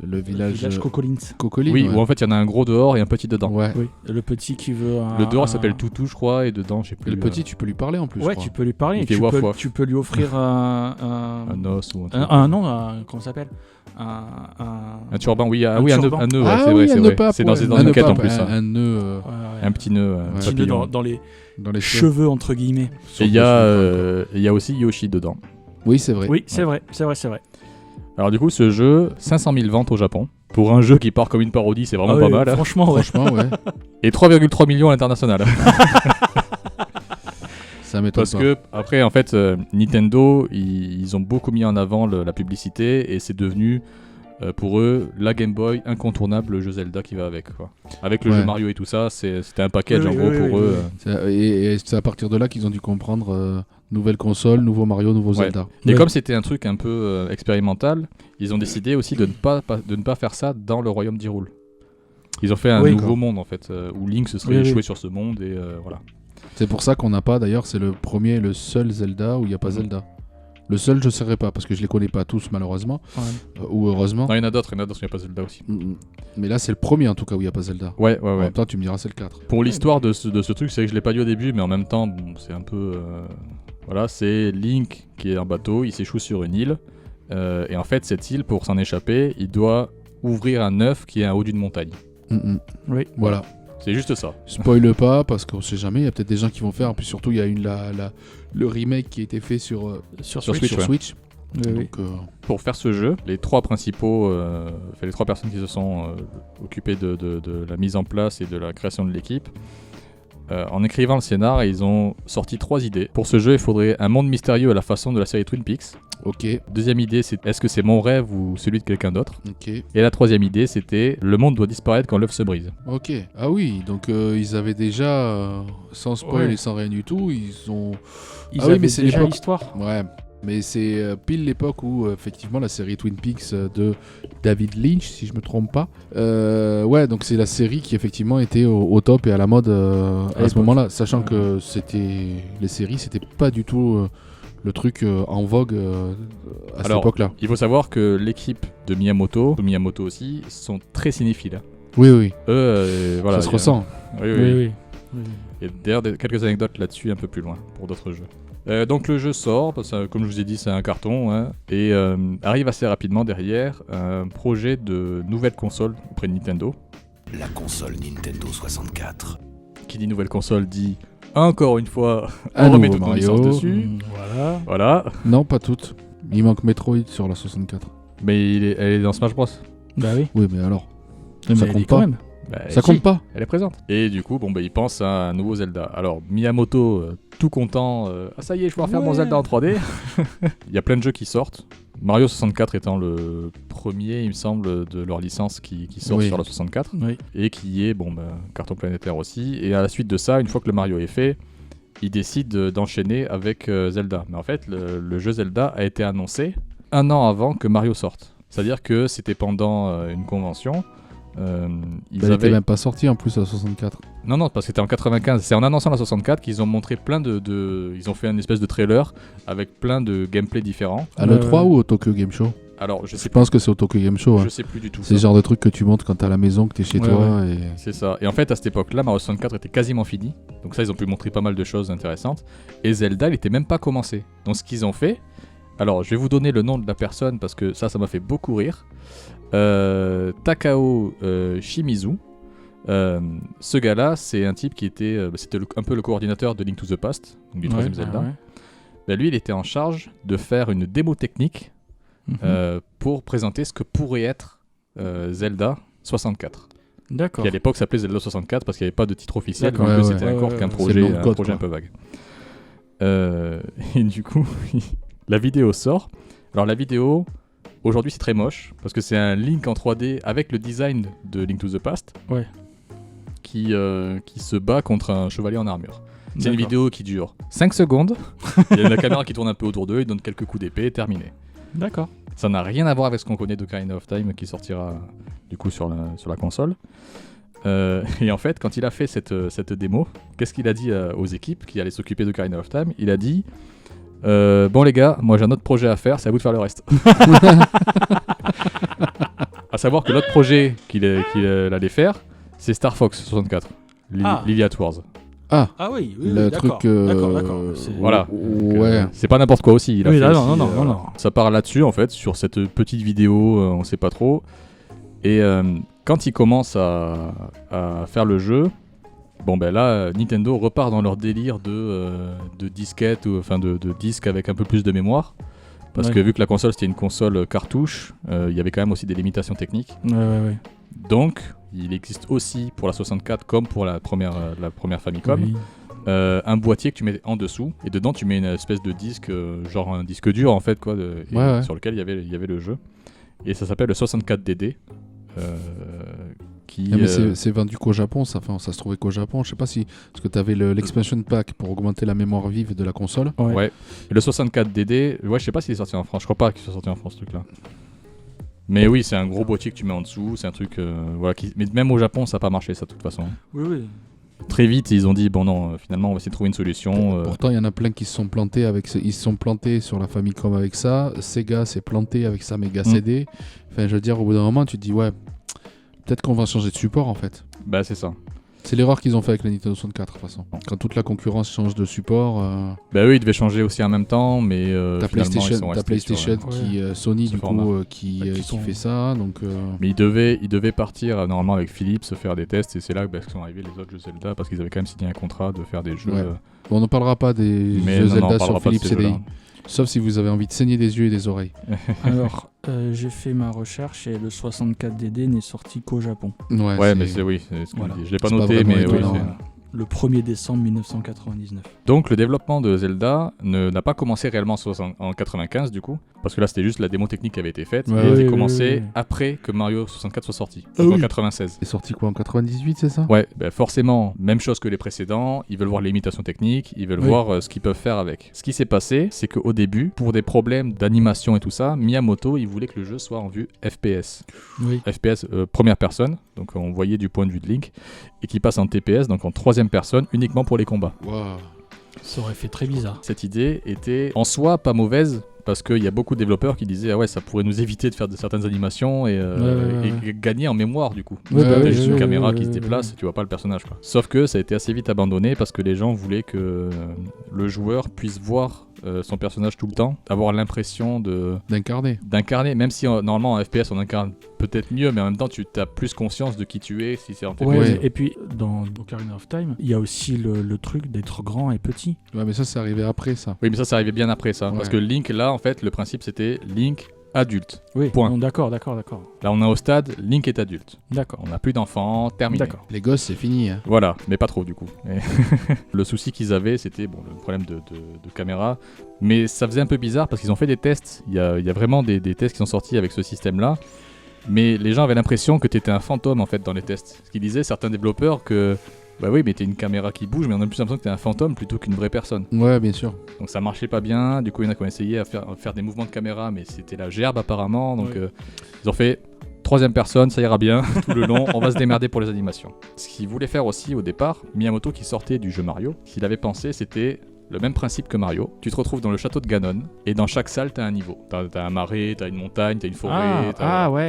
Le village Cocolins. Oui, où en fait il y en a un gros dehors et un petit dedans. Ouais. Oui. Le petit qui veut. Le dehors s'appelle Toutou, je crois, et dedans, je sais plus. Et le petit, tu peux lui parler en plus. Ouais, tu peux lui parler. Tu peux lui offrir un os ou un nom, comment ça s'appelle ? Un turban, oui, un nœud, c'est vrai, c'est vrai. C'est dans une quête en plus. Un nœud. Un petit nœud. Dans les cheveux, entre guillemets. Et il y a aussi Yoshi dedans. Oui, c'est vrai. Oui, c'est vrai. Alors du coup, ce jeu, 500 000 ventes au Japon. Pour un jeu qui part comme une parodie, c'est vraiment pas mal. Franchement, ouais. Et 3,3 millions à l'international. Ça m'étonne Parce que, après, en fait, Nintendo, ils ont beaucoup mis en avant la publicité et c'est devenu, pour eux, la Game Boy incontournable, le jeu Zelda qui va avec. Quoi. Avec le jeu Mario et tout ça, c'était un package en gros pour eux. Et c'est à partir de là qu'ils ont dû comprendre nouvelle console, nouveau Mario, nouveau Zelda. Et comme c'était un truc un peu expérimental, ils ont décidé aussi de ne pas faire ça dans le royaume d'Hyrule. Ils ont fait un nouveau monde en fait, où Link se serait échoué sur ce monde et voilà. C'est pour ça qu'on n'a pas, d'ailleurs, c'est le premier et le seul Zelda où il n'y a pas Zelda. Le seul, je ne saurais pas, parce que je les connais pas tous, malheureusement. Ou heureusement. Non, il y en a d'autres où il n'y a pas Zelda aussi. Mais là, c'est le premier, en tout cas, où il n'y a pas Zelda. Ouais. En même temps, tu me diras, c'est le 4. Pour l'histoire de ce truc, c'est que je l'ai pas dit au début, mais en même temps, c'est un peu... Voilà, c'est Link qui est en bateau, il s'échoue sur une île. Et en fait, cette île, pour s'en échapper, il doit ouvrir un œuf qui est en haut d'une montagne. Oui. Voilà. C'est juste ça. Spoil pas, parce qu'on sait jamais, il y a peut-être des gens qui vont faire. En plus, surtout, il y a le remake qui a été fait sur Switch. Donc, pour faire ce jeu, les trois personnes qui se sont occupées de la mise en place et de la création de l'équipe, en écrivant le scénar, ils ont sorti 3 idées. Pour ce jeu, il faudrait un monde mystérieux à la façon de la série Twin Peaks. Ok. Deuxième idée, c'est est-ce que c'est mon rêve ou celui de quelqu'un d'autre. Ok. Et la troisième idée, c'était le monde doit disparaître quand l'œuf se brise. Ok. Ah oui, donc ils avaient déjà, sans spoil et sans rien du tout, Ils avaient mais c'est déjà l'époque. l'histoire. Ouais. Mais c'est pile l'époque où effectivement la série Twin Peaks de David Lynch, si je me trompe pas. Ouais, donc c'est la série qui effectivement était au top et à la mode à ce moment-là, sachant que les séries, c'était pas du tout le truc en vogue à cette époque-là. Il faut savoir que l'équipe de Miyamoto aussi, sont très cinéphiles. Oui. Voilà, ça se ressent. Oui. Et d'ailleurs, quelques anecdotes là-dessus un peu plus loin pour d'autres jeux. Donc le jeu sort, parce que, comme je vous ai dit c'est un carton, hein, et arrive assez rapidement derrière un projet de nouvelle console auprès de Nintendo. La console Nintendo 64. Qui dit nouvelle console dit encore une fois on remet toute Mario licence dessus. Voilà. Non, pas toutes. Il manque Metroid sur la 64. Mais elle est dans Smash Bros. Bah oui. Oui, mais alors mais ça compte pas. Ça compte pas. Elle est présente. Et du coup, ils pensent à un nouveau Zelda. Alors, Miyamoto, tout content, ça y est, je vais pouvoir faire mon Zelda en 3D. Il y a plein de jeux qui sortent. Mario 64 étant le premier, il me semble, de leur licence qui sort sur la 64. Oui. Et qui est, carton planétaire aussi. Et à la suite de ça, une fois que le Mario est fait, ils décident d'enchaîner avec Zelda. Mais en fait, le jeu Zelda a été annoncé 1 an avant que Mario sorte. C'est-à-dire que c'était pendant une convention. Il n'était même pas sorti en plus à la 64. Non, parce que c'était en 95. C'est en annonçant la 64 qu'ils ont montré plein ils ont fait une espèce de trailer avec plein de gameplay différents. À l'E3 ou au Tokyo Game Show ? Alors, je sais pense que c'est au Tokyo Game Show. Je sais plus du tout. C'est le genre de truc que tu montes quand t'es à la maison, que t'es chez toi. Ouais. Et... C'est ça. Et en fait, à cette époque-là, Mario 64 était quasiment fini. Donc ça, ils ont pu montrer pas mal de choses intéressantes. Et Zelda, il était même pas commencé. Donc ce qu'ils ont fait... Alors, je vais vous donner le nom de la personne parce que ça m'a fait beaucoup rire. Takao Shimizu. Ce gars-là, c'est un type qui était... c'était un peu le coordinateur de Link to the Past, donc du troisième Zelda. Ben, lui, il était en charge de faire une démo technique pour présenter ce que pourrait être Zelda 64. D'accord. Qui à l'époque s'appelait Zelda 64 parce qu'il n'y avait pas de titre officiel, donc c'était encore qu'un projet, un peu vague. Et du coup, la vidéo sort. Alors la vidéo, aujourd'hui c'est très moche parce que c'est un Link en 3D avec le design de Link to the Past qui se bat contre un chevalier en armure. C'est une vidéo qui dure 5 secondes, il y a la caméra qui tourne un peu autour d'eux, il donne quelques coups d'épée, terminé. D'accord. Ça n'a rien à voir avec ce qu'on connaît d'Ocarina of Time qui sortira du coup sur la console. Et en fait, quand il a fait cette démo, qu'est-ce qu'il a dit aux équipes qui allaient s'occuper d'Ocarina of Time? Il a dit bon les gars, moi j'ai un autre projet à faire, c'est à vous de faire le reste. À savoir que l'autre projet qu'il allait faire, c'est Star Fox 64, Liliat Wars. Ah oui, le truc. D'accord. Voilà. Ouais. C'est pas n'importe quoi aussi. Il a fait aussi, non. Ça part là-dessus en fait, sur cette petite vidéo, on sait pas trop. Et quand ils commencent à faire le jeu, bon ben là, Nintendo repart dans leur délire de disquette, enfin de disque avec un peu plus de mémoire. Parce que vu que la console c'était une console cartouche, il y avait quand même aussi des limitations techniques. Ouais. Donc, il existe aussi pour la 64 comme pour la première Famicom, un boîtier que tu mets en dessous et dedans tu mets une espèce de disque, genre un disque dur en fait, sur lequel il y avait le jeu. Et ça s'appelle le 64DD. Mais c'est vendu qu'au Japon, ça se trouvait qu'au Japon. Je sais pas si. Parce que tu avais l'expansion pack pour augmenter la mémoire vive de la console. Ouais. Et le 64DD, je sais pas s'il est sorti en France. Je crois pas qu'il soit sorti en France ce truc là. Mais oui, c'est un gros boîtier que tu mets en dessous. C'est un truc. Mais même au Japon, ça n'a pas marché ça de toute façon. Oui. Très vite, ils ont dit bon non, finalement on va essayer de trouver une solution. Pourtant, il y en a plein qui se sont plantés ils se sont plantés sur la Famicom avec ça. Sega s'est planté avec sa Mega CD. Enfin, je veux dire, au bout d'un moment, tu te dis ouais, peut-être qu'on va changer de support en fait. Bah c'est ça. C'est l'erreur qu'ils ont fait avec la Nintendo 64 de toute façon. Quand toute la concurrence change de support. Bah oui, ils devaient changer aussi en même temps, mais t'as PlayStation, qui Sony du coup qui fait ça, donc. Mais ils devaient partir normalement avec Philips faire des tests et c'est là que sont arrivés les autres jeux Zelda parce qu'ils avaient quand même signé un contrat de faire des jeux. Ouais. Bon, on ne parlera pas des jeux Zelda sur Philips CDI. Sauf si vous avez envie de saigner des yeux et des oreilles. Alors, j'ai fait ma recherche et le 64DD n'est sorti qu'au Japon. Ouais, mais c'est ce qu'on dit. Je l'ai pas noté, mais oui. Le 1er décembre 1999. Donc le développement de Zelda n'a pas commencé réellement en 95 du coup, parce que là c'était juste la démo technique qui avait été faite, et elle a commencé après que Mario 64 soit sorti, en 96. C'est sorti quoi, en 98, c'est ça? Ouais, forcément, même chose que les précédents, ils veulent voir les limitations techniques, ils veulent voir ce qu'ils peuvent faire avec. Ce qui s'est passé, c'est qu'au début, pour des problèmes d'animation et tout ça, Miyamoto, il voulait que le jeu soit en vue FPS. FPS, première personne, donc on voyait du point de vue de Link, et qui passe en TPS, donc en troisième personne, uniquement pour les combats. Wow. Ça aurait fait très bizarre. Cette idée était en soi pas mauvaise, parce qu'il y a beaucoup de développeurs qui disaient ah ouais, ça pourrait nous éviter de faire certaines animations et gagner en mémoire du coup. T'as juste une caméra qui se déplace, tu vois pas le personnage quoi. Sauf que ça a été assez vite abandonné parce que les gens voulaient que le joueur puisse voir son personnage tout le temps, avoir l'impression d'incarner, même si normalement en FPS on incarne peut-être mieux, mais en même temps tu as plus conscience de qui tu es si c'est en TPS. Ouais, et puis dans Ocarina of Time, il y a aussi le truc d'être grand et petit. Ouais, mais ça c'est arrivé après ça. Oui, mais ça c'est arrivé bien après ça, parce que Link là en fait le principe c'était Link adulte. Oui, point. Bon, d'accord. Là on est au stade Link est adulte. D'accord. On n'a plus d'enfants, terminé. D'accord. Les gosses c'est fini. Hein. Voilà, mais pas trop du coup. Le souci qu'ils avaient c'était le problème de caméra, mais ça faisait un peu bizarre parce qu'ils ont fait des tests. Il y a vraiment des tests qui sont sortis avec ce système là. Mais les gens avaient l'impression que tu étais un fantôme en fait dans les tests. Ce qu'ils disaient certains développeurs que bah oui, mais t'es une caméra qui bouge, mais on a plus l'impression que t'es un fantôme plutôt qu'une vraie personne. Ouais, bien sûr. Donc ça marchait pas bien. Du coup, il y en a qui ont essayé à faire des mouvements de caméra, mais c'était la gerbe apparemment. Donc ils ont fait troisième personne, ça ira bien tout le long. On va se démerder pour les animations. Ce qu'ils voulaient faire aussi au départ, Miyamoto qui sortait du jeu Mario, ce qu'il avait pensé, c'était le même principe que Mario. Tu te retrouves dans le château de Ganon, et dans chaque salle, t'as un niveau. T'as un marais, t'as une montagne, t'as une forêt. Ouais. Ah oui,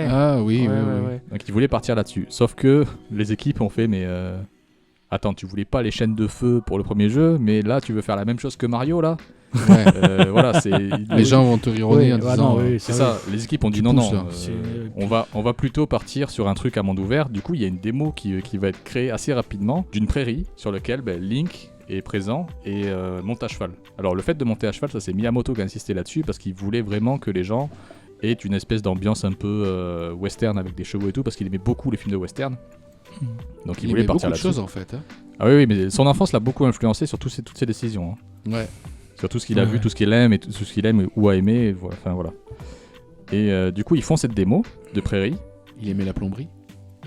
oui, Ouais, oui. ouais. Donc ils voulaient partir là-dessus. Sauf que les équipes ont fait, mais attends, tu voulais pas les chaînes de feu pour le premier jeu, mais là tu veux faire la même chose que Mario là. Ouais. Voilà, c'est Les gens vont te rironner en Ouais, disant. non, oui, c'est ça. Les équipes ont dit tu non, pousses, non. là. On va plutôt partir sur un truc à monde ouvert. Du coup, il y a une démo qui va être créée assez rapidement d'une prairie sur laquelle Link est présent et monte à cheval. Alors le fait de monter à cheval, ça c'est Miyamoto qui a insisté là-dessus parce qu'il voulait vraiment que les gens aient une espèce d'ambiance un peu western avec des chevaux et tout parce qu'il aimait beaucoup les films de western. Donc il voulait aimait partir beaucoup de là-dessus. choses en fait. Hein. Ah oui, mais son enfance l'a beaucoup influencé sur toutes ses décisions. Hein. Ouais. Sur tout ce qu'il a vu, tout ce qu'il aime et tout ce qu'il aime ou a aimé. Et voilà. Enfin, voilà. Et du coup, ils font cette démo de prairie. Il aimait la plomberie.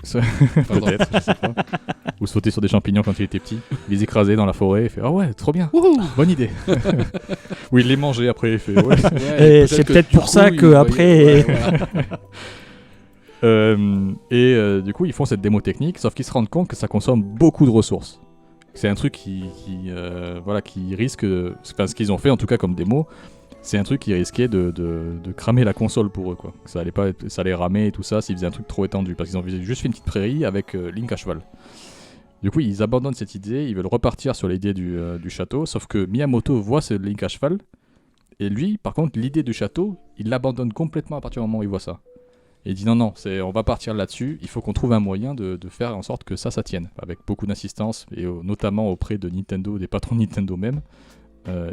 Peut-être, je sais pas. Ou sauter sur des champignons quand il était petit. Il les écrasait dans la forêt. Il fait ah ouais, trop bien. Bonne idée. Ou il les mangeait après. Il fait ouais. Et c'est peut-être pour ça que après. Du coup, ils font cette démo technique, sauf qu'ils se rendent compte que ça consomme beaucoup de ressources. C'est un truc qui risque, enfin ce qu'ils ont fait en tout cas comme démo, c'est un truc qui risquait de cramer la console pour eux quoi. Ça allait ramer et tout ça s'ils faisaient un truc trop étendu, parce qu'ils ont juste fait une petite prairie avec Link à cheval. Du coup, ils abandonnent cette idée, ils veulent repartir sur l'idée du château, sauf que Miyamoto voit ce Link à cheval, et lui, par contre, l'idée du château, il l'abandonne complètement à partir du moment où il voit ça. Et il dit non, on va partir là-dessus, il faut qu'on trouve un moyen de faire en sorte que ça tienne, avec beaucoup d'assistance, et notamment auprès de Nintendo, des patrons de Nintendo même.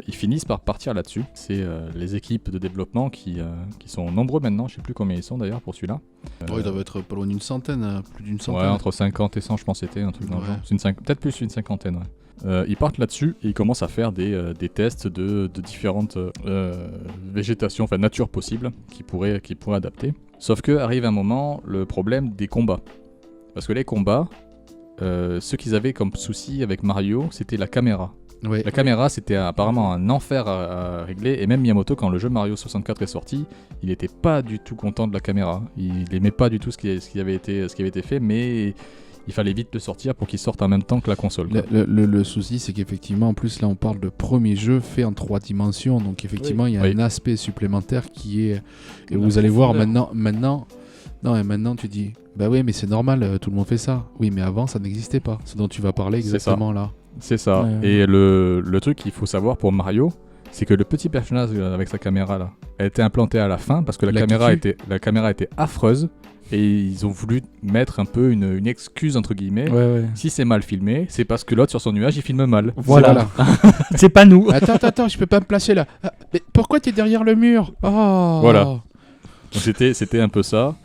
Ils finissent par partir là-dessus. C'est les équipes de développement qui sont nombreux maintenant, je sais plus combien ils sont d'ailleurs pour celui-là. Ils doivent être pas loin d'une centaine, plus d'une centaine. Ouais, entre 50 et 100 je pense c'était un truc dans le genre. Peut-être plus une cinquantaine, ouais. Ils partent là-dessus et ils commencent à faire des tests de différentes végétations, enfin nature possibles qu'ils pourraient adapter. Sauf que arrive un moment le problème des combats. Parce que les combats, ce qu'ils avaient comme souci avec Mario, c'était la caméra. Ouais. La caméra, c'était apparemment un enfer à régler. Et même Miyamoto, quand le jeu Mario 64 est sorti, il n'était pas du tout content de la caméra. Il n'aimait pas du tout ce qui avait été fait, mais il fallait vite le sortir pour qu'il sorte en même temps que la console. Le souci, c'est qu'effectivement, en plus, là, on parle de premier jeu fait en 3 dimensions. Donc, effectivement, il y a un aspect supplémentaire qui est... Et vous allez voir maintenant... Non, et maintenant, tu dis... Bah oui, mais c'est normal, tout le monde fait ça. Oui, mais avant, ça n'existait pas. Ce dont tu vas parler exactement là. C'est ça. Et le truc qu'il faut savoir pour Mario, c'est que le petit personnage avec sa caméra là, elle était implantée à la fin parce que la caméra était affreuse. Et ils ont voulu mettre un peu une excuse entre guillemets. Ouais. Si c'est mal filmé, c'est parce que l'autre sur son nuage il filme mal. Voilà. C'est pas nous. Attends, je peux pas me placer là. Ah, mais pourquoi t'es derrière le mur? Oh. Voilà. Donc c'était un peu ça.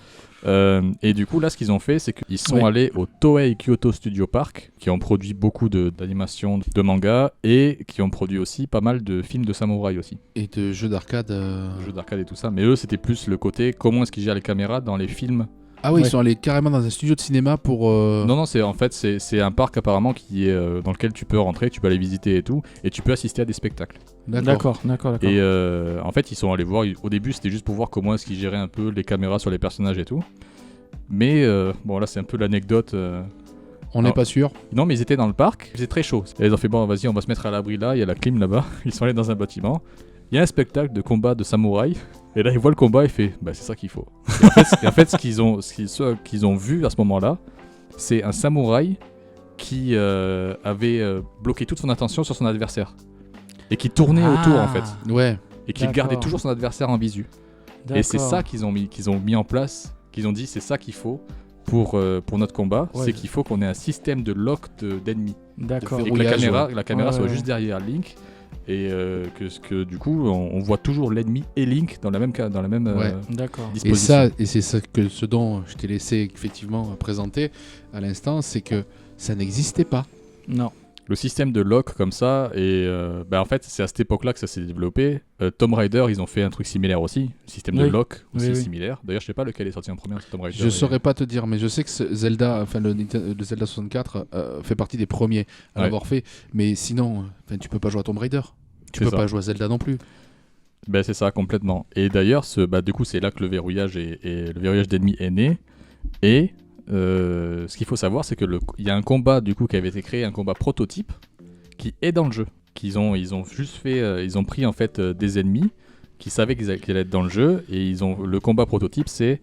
Et du coup là ce qu'ils ont fait c'est qu'ils sont allés au Toei Kyoto Studio Park qui ont produit beaucoup d'animations de manga et qui ont produit aussi pas mal de films de samouraï aussi. Et de jeux d'arcade. Jeux d'arcade et tout ça. Mais eux c'était plus le côté comment est-ce qu'ils gèrent les caméras dans les films. Ah oui, ils sont allés carrément dans un studio de cinéma pour... Non, c'est un parc apparemment qui est dans lequel tu peux rentrer, tu peux aller visiter et tout, et tu peux assister à des spectacles. D'accord. Et en fait, ils sont allés voir, au début c'était juste pour voir comment est-ce qu'ils géraient un peu les caméras sur les personnages et tout. Mais bon là c'est un peu l'anecdote... On n'est pas sûr. Non mais ils étaient dans le parc, il faisait très chaud. Et ils ont fait bon vas-y on va se mettre à l'abri là, il y a la clim là-bas. Ils sont allés dans un bâtiment, il y a un spectacle de combat de samouraï. Et là, il voit le combat et fait bah c'est ça qu'il faut. Et en fait, ce qu'ils ont vu à ce moment-là, c'est un samouraï qui avait bloqué toute son attention sur son adversaire. Et qui tournait autour en fait. Ouais. Et qui gardait toujours son adversaire en visu. Et c'est ça qu'ils ont mis en place, qu'ils ont dit c'est ça qu'il faut pour notre combat. Ouais. C'est qu'il faut qu'on ait un système de lock d'ennemis. D'accord. Et que la caméra soit juste derrière Link. Et que du coup on voit toujours l'ennemi et Link dans la même disposition. Et c'est ce dont je t'ai laissé effectivement présenter à l'instant, c'est que ça n'existait pas. Non. Le système de lock comme ça, et en fait c'est à cette époque là que ça s'est développé. Tomb Raider ils ont fait un truc similaire aussi, le système de lock aussi similaire. D'ailleurs je sais pas lequel est sorti en premier, Tomb Raider. Je saurais pas te dire, mais je sais que Zelda, enfin le Zelda 64 fait partie des premiers à l'avoir fait, mais sinon tu peux pas jouer à Tomb Raider, tu peux pas jouer à Zelda non plus. Ben c'est ça complètement. Et d'ailleurs du coup c'est là que le verrouillage d'ennemis est né. Et ce qu'il faut savoir c'est que il y a un combat du coup qui avait été créé, un combat prototype qui est dans le jeu. qu'ils ont juste fait, ils ont pris en fait des ennemis qui savaient qu'ils allaient être dans le jeu et le combat prototype c'est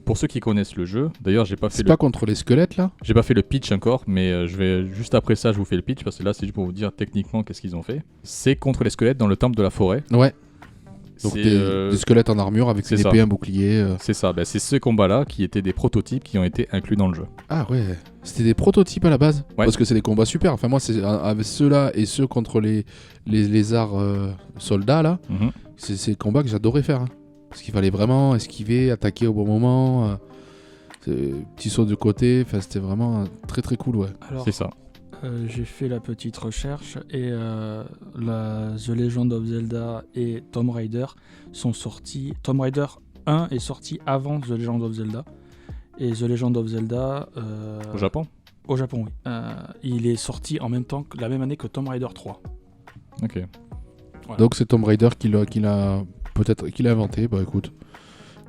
pour ceux qui connaissent le jeu. D'ailleurs, j'ai pas fait. C'est pas contre les squelettes là ? J'ai pas fait le pitch encore, mais je vais juste après ça, je vous fais le pitch parce que là, c'est juste pour vous dire techniquement qu'est-ce qu'ils ont fait. C'est contre les squelettes dans le temple de la forêt. Ouais. Donc C'est, des squelettes en armure avec une épée, un bouclier. C'est ça. C'est ce combat-là qui étaient des prototypes qui ont été inclus dans le jeu. Ah ouais. C'était des prototypes à la base. Ouais. Parce que c'est des combats super. Enfin moi, c'est avec ceux-là et ceux contre les lézards soldats là. Mhm. C'est des combats que j'adorais faire. Hein. Parce qu'il fallait vraiment esquiver, attaquer au bon moment. Petit saut de côté. Enfin, c'était vraiment très très cool, ouais. Alors, c'est ça. J'ai fait la petite recherche et The Legend of Zelda et Tomb Raider sont sortis. Tomb Raider 1 est sorti avant The Legend of Zelda. Et The Legend of Zelda... Au Japon ? Au Japon, oui. Il est sorti en même temps, la même année que Tomb Raider 3. Ok. Voilà. Donc c'est Tomb Raider qu'il a inventé, bah écoute.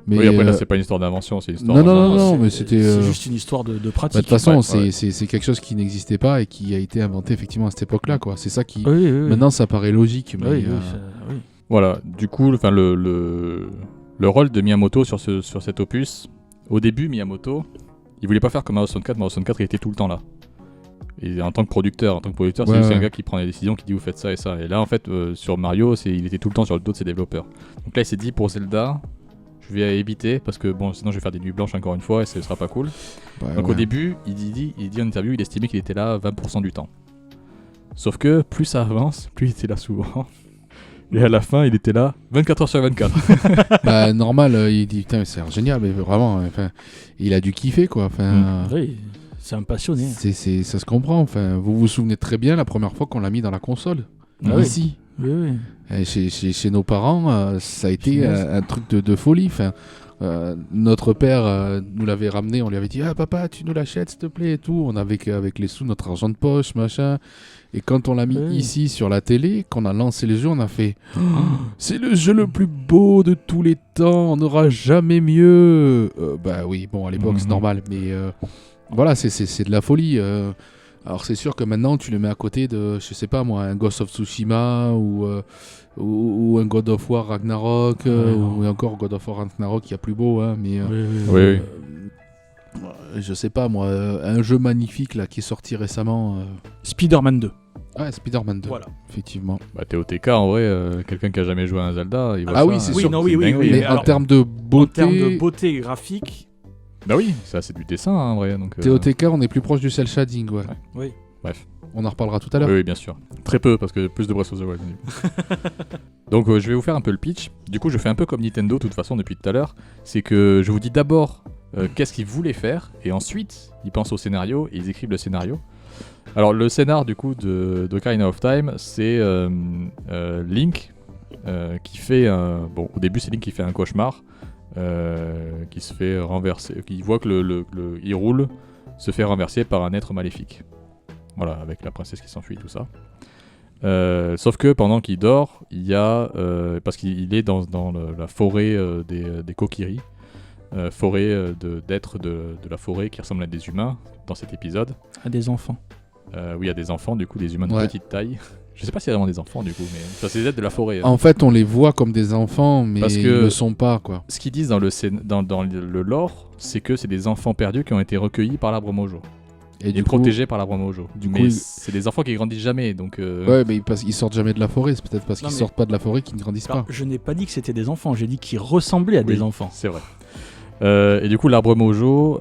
Mais oui, après là, c'est pas une histoire d'invention, c'est une histoire... Non, mais c'était... C'est juste une histoire de pratique. De toute façon, ouais. c'est quelque chose qui n'existait pas et qui a été inventé effectivement à cette époque-là, quoi. C'est ça qui... Oui. Maintenant, ça paraît logique, mais... Oui. Voilà, du coup, le rôle de Miyamoto sur cet opus, au début, Miyamoto, il voulait pas faire comme Mario 64, Mario 64 il était tout le temps là. Et en tant que producteur, c'est un gars qui prend des décisions, qui dit vous faites ça et ça. Et là, en fait, sur Mario, il était tout le temps sur le dos de ses développeurs. Donc là, il s'est dit pour Zelda, je vais éviter parce que bon, sinon je vais faire des nuits blanches encore une fois et ce sera pas cool. Donc au début, il dit en interview, il estimait qu'il était là 20% du temps. Sauf que plus ça avance, plus il était là souvent. Et à la fin, il était là 24 heures sur 24. Bah normal, il dit putain, c'est génial, mais vraiment, enfin, il a dû kiffer quoi. Enfin, oui, c'est un passionné. Ça se comprend. Enfin, vous vous souvenez très bien la première fois qu'on l'a mis dans la console, ici. Oui. Et chez nos parents, ça a été un truc de folie. Enfin, notre père nous l'avait ramené, on lui avait dit ah papa, tu nous l'achètes s'il te plaît et tout. On avait avec les sous notre argent de poche, machin. Et quand on l'a mis ici sur la télé, qu'on a lancé le jeu, on a fait c'est le jeu le plus beau de tous les temps, on n'aura jamais mieux. Bah oui, bon à l'époque c'est normal, mais voilà, c'est de la folie. Alors c'est sûr que maintenant tu le mets à côté de, je sais pas moi, un Ghost of Tsushima ou un God of War Ragnarok ou encore God of War Ragnarok qui a plus beau, hein, mais oui. Je sais pas moi, un jeu magnifique là qui est sorti récemment. Spider-Man 2. Ouais, Spider-Man 2. Voilà. Effectivement. Bah TOTK en vrai, quelqu'un qui a jamais joué à un Zelda, il voit ça. Ah oui, c'est sûr. Oui, mais alors, en termes de beauté. En termes de beauté graphique. Bah oui, ça c'est du dessin hein, en vrai. Donc, TOTK, on est plus proche du cel shading, ouais. Oui. Bref. On en reparlera tout à l'heure. Oui, bien sûr. Très peu, parce que plus de Breath of the Wild. Donc je vais vous faire un peu le pitch. Du coup, je fais un peu comme Nintendo, de toute façon, depuis tout à l'heure. C'est que je vous dis d'abord qu'est-ce qu'ils voulaient faire, et ensuite, ils pensent au scénario, et ils écrivent le scénario. Alors, le scénar, du coup, de Ocarina of Time, c'est Link qui fait... Bon, au début, c'est Link qui fait un cauchemar, qui se fait renverser, qui voit que le Hyrule se fait renverser par un être maléfique. Voilà, avec la princesse qui s'enfuit, tout ça. Sauf que pendant qu'il dort, il y a... parce qu'il est dans la forêt des Kokiri, forêt d'êtres de la forêt qui ressemblent à des humains dans cet épisode. À des enfants. Oui, à des enfants, du coup, des humains de petite taille. Je sais pas si c'est vraiment des enfants, du coup, mais enfin, c'est des êtres de la forêt. En fait, on les voit comme des enfants, mais parce que ils ne le sont pas, quoi. Ce qu'ils disent dans le lore, c'est que c'est des enfants perdus qui ont été recueillis par l'arbre Mojo. Et protégés par l'arbre Mojo. Mais c'est des enfants qui grandissent jamais, donc... Ouais, mais ils sortent jamais de la forêt, c'est peut-être parce qu'ils sortent pas de la forêt qu'ils ne grandissent pas. Je n'ai pas dit que c'était des enfants, j'ai dit qu'ils ressemblaient à des enfants. C'est vrai. Et du coup, l'arbre Mojo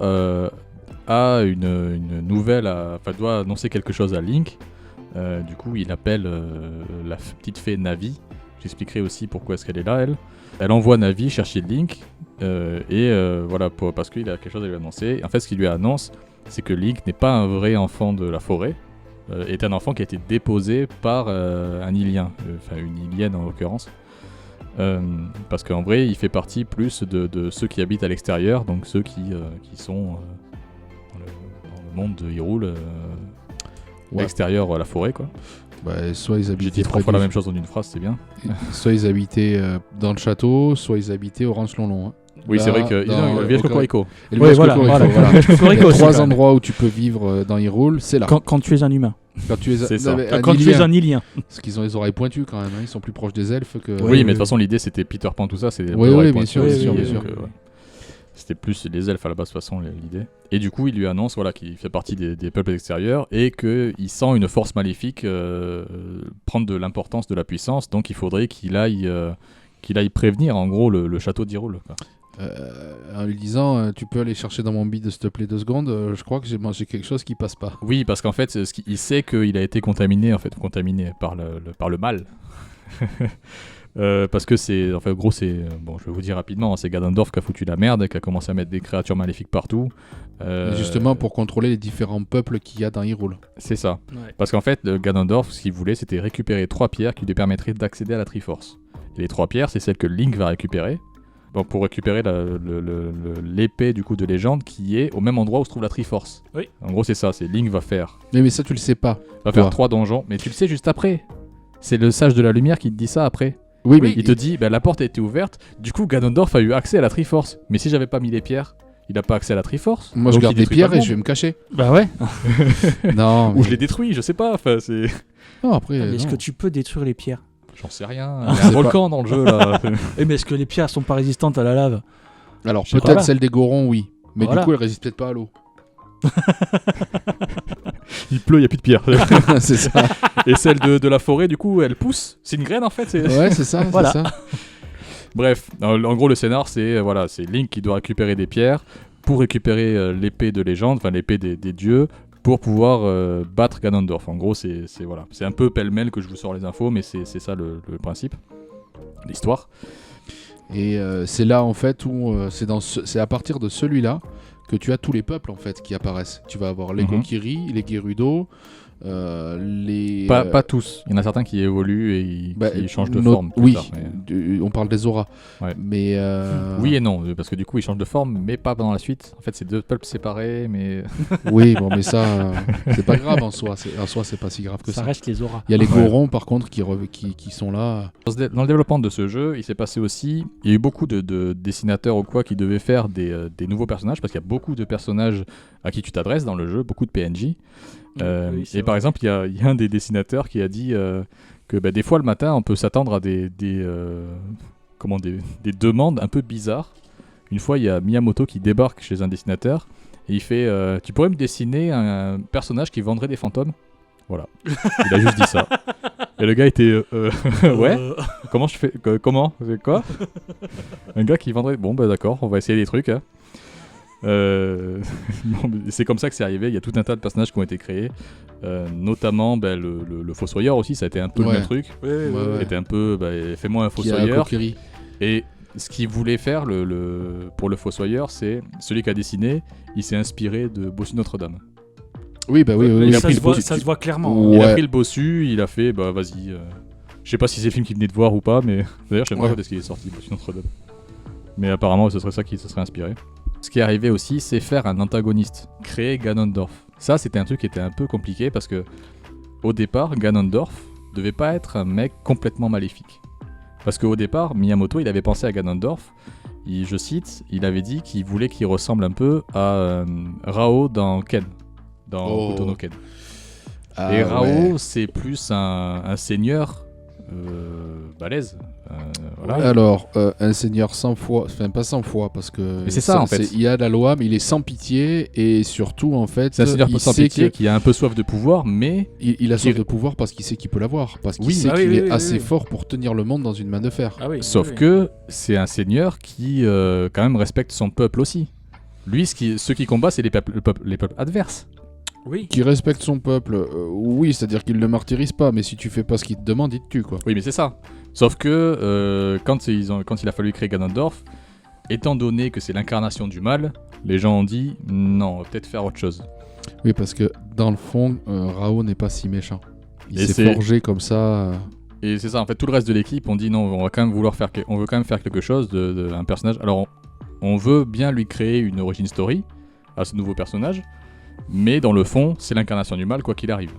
a une nouvelle, doit annoncer quelque chose à Link. Du coup, il appelle la petite fée Navi. J'expliquerai aussi pourquoi est-ce qu'elle est là, elle. Elle envoie Navi chercher Link, voilà, parce qu'il a quelque chose à lui annoncer. En fait, ce qu'il lui annonce, c'est que Link n'est pas un vrai enfant de la forêt, est un enfant qui a été déposé par un Ilien, enfin une Ilienne en l'occurrence. Parce qu'en vrai, il fait partie plus de ceux qui habitent à l'extérieur, donc ceux qui sont dans le monde de Hyrule, extérieur à la forêt, quoi. Bah, soit ils habitaient... J'ai dit 3 fois la même chose en une phrase, c'est bien. Soit ils habitaient dans le château, soit ils habitaient au Ranch Lonlon. Hein. Oui, c'est vrai que Village Cocorico. Et le village Cocorico, voilà. Village Cocorico, Il y a c'est 3 quand même. endroits où tu peux vivre dans Hyrule, c'est là. Quand tu es un humain. Quand tu es C'est ça. Quand tu es un Ilien. Parce qu'ils ont les oreilles pointues quand même, hein. Ils sont plus proches des elfes que... Oui, mais de toute façon, l'idée c'était Peter Pan, tout ça. C'est Oui, bien sûr, bien sûr. Ouais. C'était plus les elfes à la base, de toute façon, l'idée. Et du coup, il lui annonce qu'il fait partie des peuples extérieurs et qu'il sent une force maléfique prendre de l'importance, de la puissance. Donc, il faudrait qu'il aille prévenir, en gros, le château d'Hyrule. En lui disant tu peux aller chercher dans mon bide s'il te plaît 2 secondes, je crois que j'ai mangé quelque chose qui passe pas. Oui, parce qu'en fait, il sait qu'il a été contaminé par le mal. Parce que c'est, enfin, gros, c'est, bon, je vais vous dire rapidement, c'est Ganondorf qui a foutu la merde, qui a commencé à mettre des créatures maléfiques partout. Justement pour contrôler les différents peuples qu'il y a dans Hyrule. C'est ça. Ouais. Parce qu'en fait, Ganondorf, ce qu'il voulait, c'était récupérer 3 pierres qui lui permettraient d'accéder à la Triforce. Et les 3 pierres, c'est celles que Link va récupérer. Bon, pour récupérer l'épée du coup de légende qui est au même endroit où se trouve la Triforce. Oui. En gros, c'est ça, c'est Link va faire. Mais ça tu le sais pas. Faire 3 donjons, mais tu le sais juste après. C'est le sage de la lumière qui te dit ça après. Oui, mais il te dit, la porte a été ouverte, du coup Ganondorf a eu accès à la Triforce. Mais si j'avais pas mis les pierres, il a pas accès à la Triforce. Moi je garde les pierres et je vais me cacher. Bah ouais. Non. Ou je les détruis, je sais pas. Enfin, c'est. Non, après. Est-ce que tu peux détruire les pierres? J'en sais rien. Il y a un volcan dans le jeu là. Mais est-ce que les pierres sont pas résistantes à la lave? Alors peut-être celle des Gorons, oui. Mais Voilà. du coup elle résiste peut-être pas à l'eau. Il pleut, il n'y a plus de pierre. C'est ça. Et celle de la forêt, du coup, elle pousse. C'est une graine en fait. Ouais, c'est ça. Voilà. C'est ça. Bref, en gros, le scénar, c'est Link qui doit récupérer des pierres pour récupérer l'épée de légende, enfin l'épée des dieux, pour pouvoir battre Ganondorf. En gros, c'est un peu pêle-mêle que je vous sors les infos, mais c'est ça le principe, l'histoire. Et c'est là en fait où c'est à partir de celui-là que tu as tous les peuples en fait qui apparaissent. Tu vas avoir les Kokiri, les Gerudo, les... Pas tous. Il y en a certains qui évoluent et qui changent de forme. Oui, tard, mais... on parle des auras. Ouais. Mais oui et non, parce que du coup ils changent de forme, mais pas dans la suite. En fait, c'est 2 peuples séparés, mais... Oui, bon, mais ça, c'est pas grave en soi. En soi, c'est pas si grave que ça. Ça reste les auras. Il y a les Gorons par contre qui sont là. Dans le développement de ce jeu, il s'est passé aussi... Il y a eu beaucoup de dessinateurs ou quoi qui devaient faire des nouveaux personnages, parce qu'il y a beaucoup de personnages à qui tu t'adresses dans le jeu, beaucoup de PNJ. Oui, et par exemple, il y a un des dessinateurs qui a dit que des fois le matin, on peut s'attendre à des demandes un peu bizarres. Une fois, il y a Miyamoto qui débarque chez un dessinateur et il fait tu pourrais me dessiner un personnage qui vendrait des fantômes? Voilà. Il a juste dit ça. Et le gars était ouais. Comment je fais comment? Quoi? Un gars qui vendrait. Bon, d'accord, on va essayer des trucs. Hein. C'est comme ça que c'est arrivé. Il y a tout un tas de personnages qui ont été créés, notamment le Fossoyeur aussi. Ça a été un peu le même truc. C'était un peu fais-moi un Fossoyeur. Et ce qu'il voulait faire pour le Fossoyeur, c'est celui qui a dessiné. Il s'est inspiré de Bossu Notre-Dame. Oui, oui. Ça se voit clairement. Ouais. Il a pris le Bossu, il a fait vas-y. Je sais pas si c'est le film qu'il venait de voir ou pas, mais d'ailleurs, je sais pas quand est-ce qu'il est sorti, Bossu Notre-Dame. Mais apparemment, ce serait ça qui se serait inspiré. Ce qui est arrivé aussi, c'est faire un antagoniste, créer Ganondorf. Ça, c'était un truc qui était un peu compliqué parce que, au départ, Ganondorf devait pas être un mec complètement maléfique. Parce qu'au départ, Miyamoto, il avait pensé à Ganondorf, je cite, il avait dit qu'il voulait qu'il ressemble un peu à Rao dans Ken, dans Hokuto no Ken. Et Rao, c'est plus un seigneur balèze. Voilà. Alors, un seigneur 100 fois, enfin pas 100 fois, parce que mais c'est ça en fait. Il y a la loi, mais il est sans pitié, et surtout en fait, c'est un seigneur sans pitié qui a un peu soif de pouvoir, mais il a soif de pouvoir parce qu'il sait qu'il peut l'avoir, parce qu'il sait qu'il est assez fort pour tenir le monde dans une main de fer. Sauf que c'est un seigneur qui quand même respecte son peuple aussi. Lui, ceux qui combat, c'est les peuples adverses. Oui. Qui respecte son peuple, oui, c'est-à-dire qu'il ne le martyrise pas, mais si tu fais pas ce qu'il te demande, il te tue, quoi. Oui, mais c'est ça. Sauf que quand il a fallu créer Ganondorf, étant donné que c'est l'incarnation du mal, les gens ont dit non, on va peut-être faire autre chose. Oui, parce que dans le fond, Rao n'est pas si méchant. Il s'est forgé comme ça. Et c'est ça, en fait, tout le reste de l'équipe on dit non, on veut quand même faire quelque chose un personnage. Alors, on veut bien lui créer une origin story à ce nouveau personnage. Mais dans le fond, c'est l'incarnation du mal, quoi qu'il arrive.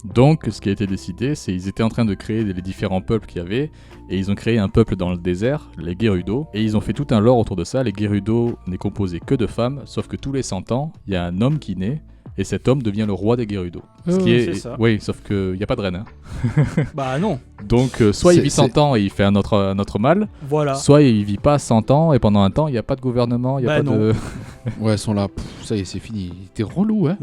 Donc, ce qui a été décidé, c'est qu'ils étaient en train de créer les différents peuples qu'il y avait, et ils ont créé un peuple dans le désert, les Gerudo, et ils ont fait tout un lore autour de ça. Les Gerudo n'est composé que de femmes, sauf que tous les 100 ans, il y a un homme qui naît, et cet homme devient le roi des Gerudo. Ce qui est... c'est ça. Oui, sauf qu'il n'y a pas de reine. Hein. Bah non. Donc, soit il vit 100 ans et il fait un autre mal, Voilà. soit il vit pas 100 ans, et pendant un temps, il n'y a pas de gouvernement, il n'y a Bah pas non. de... Ouais, ils sont là. Ça y est, c'est fini. T'es relou, hein.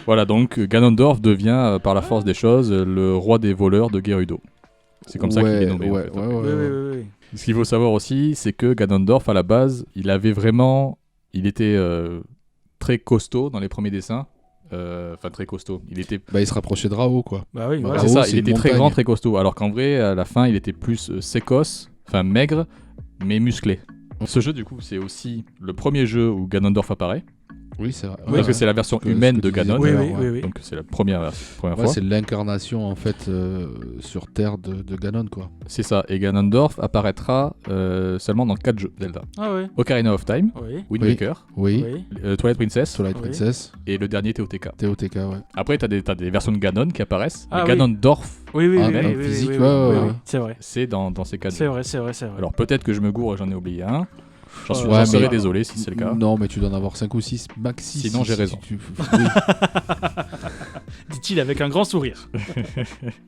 Voilà, donc Ganondorf devient, par la force des choses, le roi des voleurs de Gerudo. C'est comme ça qu'il est nommé. en fait. Oui. Ce qu'il faut savoir aussi, c'est que Ganondorf, à la base, il était très costaud dans les premiers dessins. Enfin, très costaud. Il se rapprochait de Rao, quoi. Bah oui, Bah, voilà. c'est Rao, ça, c'est il une était très montagne. grand, très costaud. Alors qu'en vrai, à la fin, il était plus sécosse, enfin maigre, mais musclé. Ce jeu, du coup, c'est aussi le premier jeu où Ganondorf apparaît. Oui, c'est vrai. Parce que c'est la version Ce que humaine tu de disais Ganon. tout à l'heure, ouais. Donc c'est la première Ouais, fois. c'est l'incarnation, en fait, sur Terre de Ganon, quoi. C'est ça. Et Ganondorf apparaîtra seulement dans 4 jeux Zelda. Ah ouais. Ocarina of Time, Oui. Wind Oui. Waker, Oui. Twilight Princess, Twilight Oui. Princess, et le dernier TOTK. TOTK, ouais. Après, t'as des versions de Ganon qui apparaissent. Ah mais oui. Ganondorf, Oui, Ah, oui, même oui, physique, oui, ouais. c'est vrai. c'est dans ces 4 C'est jeux. vrai, c'est vrai. Alors peut-être que je me gourre et j'en ai oublié un. J'en Ouais, serais mais- désolé si c'est le cas. Non, mais tu dois en avoir 5 ou 6 maxi. Sinon, j'ai raison. Oui. Dit-il avec un grand sourire.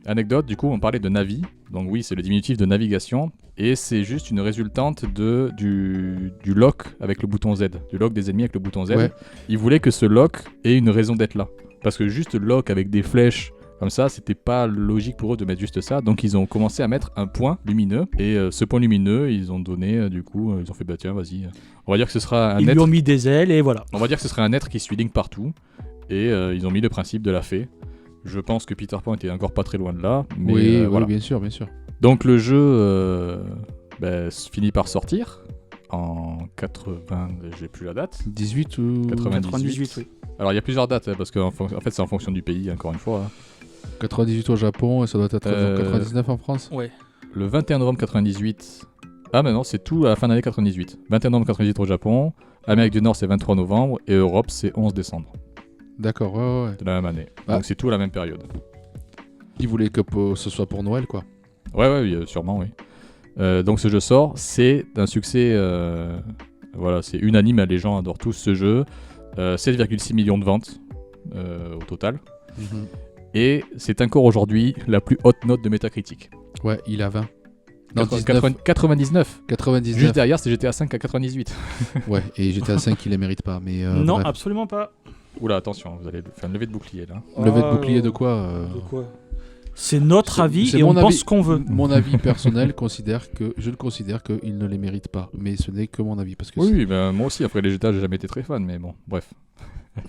Anecdote, du coup, on parlait de Navi. Donc oui, c'est le diminutif de navigation. Et c'est juste une résultante du lock avec le bouton Z. Du lock des ennemis avec le bouton Z. Ouais. Ils voulaient que ce lock ait une raison d'être là. Parce que juste lock avec des flèches comme ça, c'était pas logique pour eux de mettre juste ça. Donc ils ont commencé à mettre un point lumineux. Et ce point lumineux, ils ont donné, ils ont fait, bah tiens, vas-y. On va dire que ce sera un Ils lui être... ont mis des ailes et voilà. On va dire que ce serait un être qui suit Link partout. Et ils ont mis le principe de la fée. Je pense que Peter Pan était encore pas très loin de là. Mais Oui, voilà. bien sûr, bien sûr. Donc le jeu finit par sortir en 80, j'ai plus la date. 18 ou 98, oui. Alors il y a plusieurs dates, parce qu'en fait c'est en fonction du pays, encore une fois. 98 au Japon et ça doit être 99 en France. Ouais. Le 21 novembre 98... Ah mais non, c'est tout à la fin d'année 98. 21 novembre 98 au Japon, Amérique du Nord c'est 23 novembre, et Europe c'est 11 décembre. D'accord, ouais. De la même année. Ah. Donc c'est tout à la même période. Ils voulaient que ce soit pour Noël, quoi. Ouais, oui, sûrement, oui. Donc ce jeu sort, c'est un succès, voilà, c'est unanime, les gens adorent tous ce jeu. 7,6 millions de ventes au total. Mhm. Et c'est encore aujourd'hui la plus haute note de Metacritic. Ouais, il a 20. Non, 99. 99. Juste derrière, c'est GTA 5 à 98. Ouais, et GTA 5, il les mérite pas. Mais non, bref. absolument pas. Oula, attention, vous allez faire une levée de bouclier là. Levée de bouclier de quoi De quoi C'est notre avis c'est et on mon pense avis. ce qu'on veut. Mon avis personnel je considère qu'il ne les mérite pas. Mais ce n'est que mon avis. Parce que Oui, ben, moi aussi, après les GTA, j'ai jamais été très fan, mais bon, bref.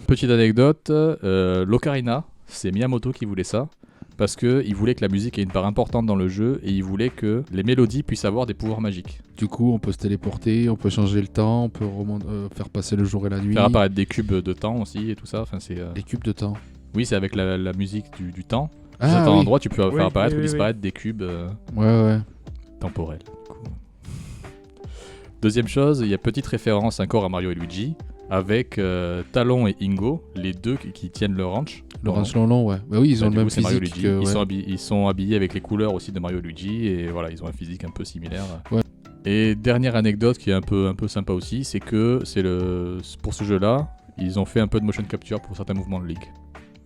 Petite anecdote, l'Ocarina, c'est Miyamoto qui voulait ça. Parce qu'il voulait que la musique ait une part importante dans le jeu et il voulait que les mélodies puissent avoir des pouvoirs magiques. Du coup, on peut se téléporter, on peut changer le temps, on peut faire passer le jour et la nuit. Faire apparaître des cubes de temps aussi et tout ça. Enfin, c'est, Des cubes de temps. Oui, c'est avec la musique du temps. Ah, Dans un oui. endroit, tu peux Oui, faire apparaître oui, ou oui, disparaître des cubes Ouais. temporels. Du coup. Deuxième chose, il y a petite référence encore à Mario et Luigi avec Talon et Ingo, les deux qui tiennent le ranch. Le ranch long, ouais. Bah oui, ils ont le Du même coup, c'est Mario et physique. Luigi. Ouais. Ils sont habillés avec les couleurs aussi de Mario et Luigi et voilà, ils ont un physique un peu similaire. Ouais. Et dernière anecdote qui est un peu sympa aussi, c'est que pour ce jeu-là, ils ont fait un peu de motion capture pour certains mouvements de Link.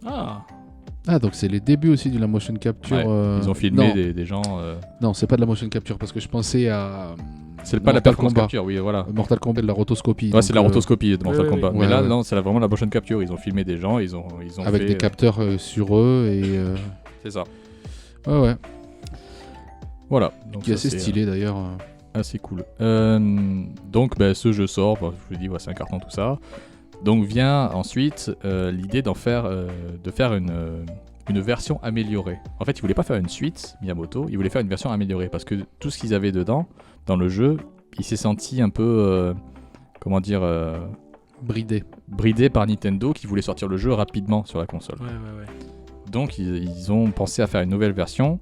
Ah, donc c'est les débuts aussi de la motion capture. Ouais, ils ont filmé non. des gens. Non, c'est pas de la motion capture parce que je pensais à. C'est pas de la Mortal performance Kombat. capture, oui, voilà. Mortal Kombat, de la rotoscopie. Ouais, donc, c'est de la rotoscopie de Mortal Kombat. oui. Mais là, Ouais. non, c'est vraiment la motion capture. Ils ont filmé des gens, ils ont avec fait, des capteurs sur eux et. C'est ça. Ouais. Voilà. Donc Qui est ça, assez stylé d'ailleurs. Assez cool. Donc ce jeu sort, je vous dis, c'est un carton tout ça. Donc vient ensuite l'idée de faire une version améliorée. En fait, ils voulaient pas faire une suite, Miyamoto, ils voulaient faire une version améliorée parce que tout ce qu'ils avaient dedans, dans le jeu, il s'est senti un peu, bridé par Nintendo qui voulait sortir le jeu rapidement sur la console. Ouais. Donc ils ont pensé à faire une nouvelle version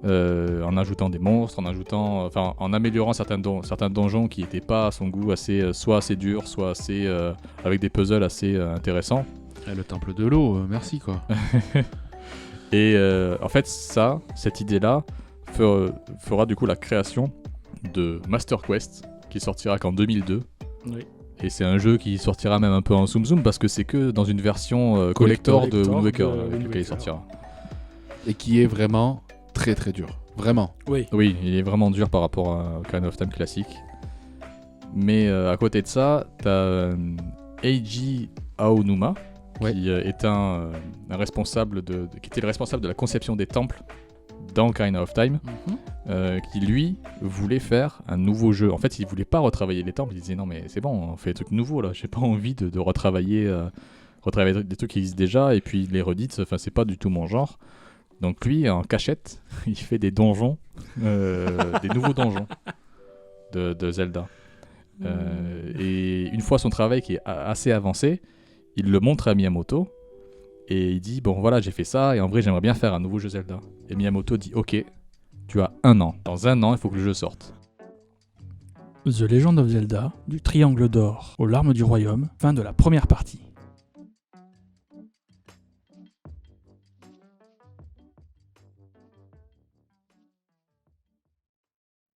en ajoutant des monstres, en améliorant certains donjons qui n'étaient pas à son goût, soit assez durs, soit assez avec des puzzles assez intéressants. Le temple de l'eau, merci quoi. Et en fait, cette idée-là fera du coup la création de Master Quest, qui sortira qu'en 2002. Oui. Et c'est un jeu qui sortira même un peu en zoom parce que c'est que dans une version collector de Wind Waker avec lequel il sortira. Et qui est vraiment très très dur. Vraiment. Oui. Oui, il est vraiment dur par rapport à Ocarina of Time classique. Mais à côté de ça, t'as Eiji Aonuma, qui est un responsable qui était le responsable de la conception des temples dans Ocarina of Time, qui lui voulait faire un nouveau jeu. En fait, il voulait pas retravailler les temples. Il disait non mais c'est bon, on fait des trucs nouveaux là. J'ai pas envie de retravailler des trucs qui existent déjà et puis les redites. Enfin, c'est pas du tout mon genre. Donc lui, en cachette, il fait des donjons, des nouveaux donjons de Zelda. Et une fois son travail qui est assez avancé, il le montre à Miyamoto et il dit bon voilà, j'ai fait ça et en vrai j'aimerais bien faire un nouveau jeu Zelda. Et Miyamoto dit ok, tu as 1 an. Dans 1 an, il faut que le jeu sorte. The Legend of Zelda, du Triangle d'Or aux larmes du royaume, fin de la première partie.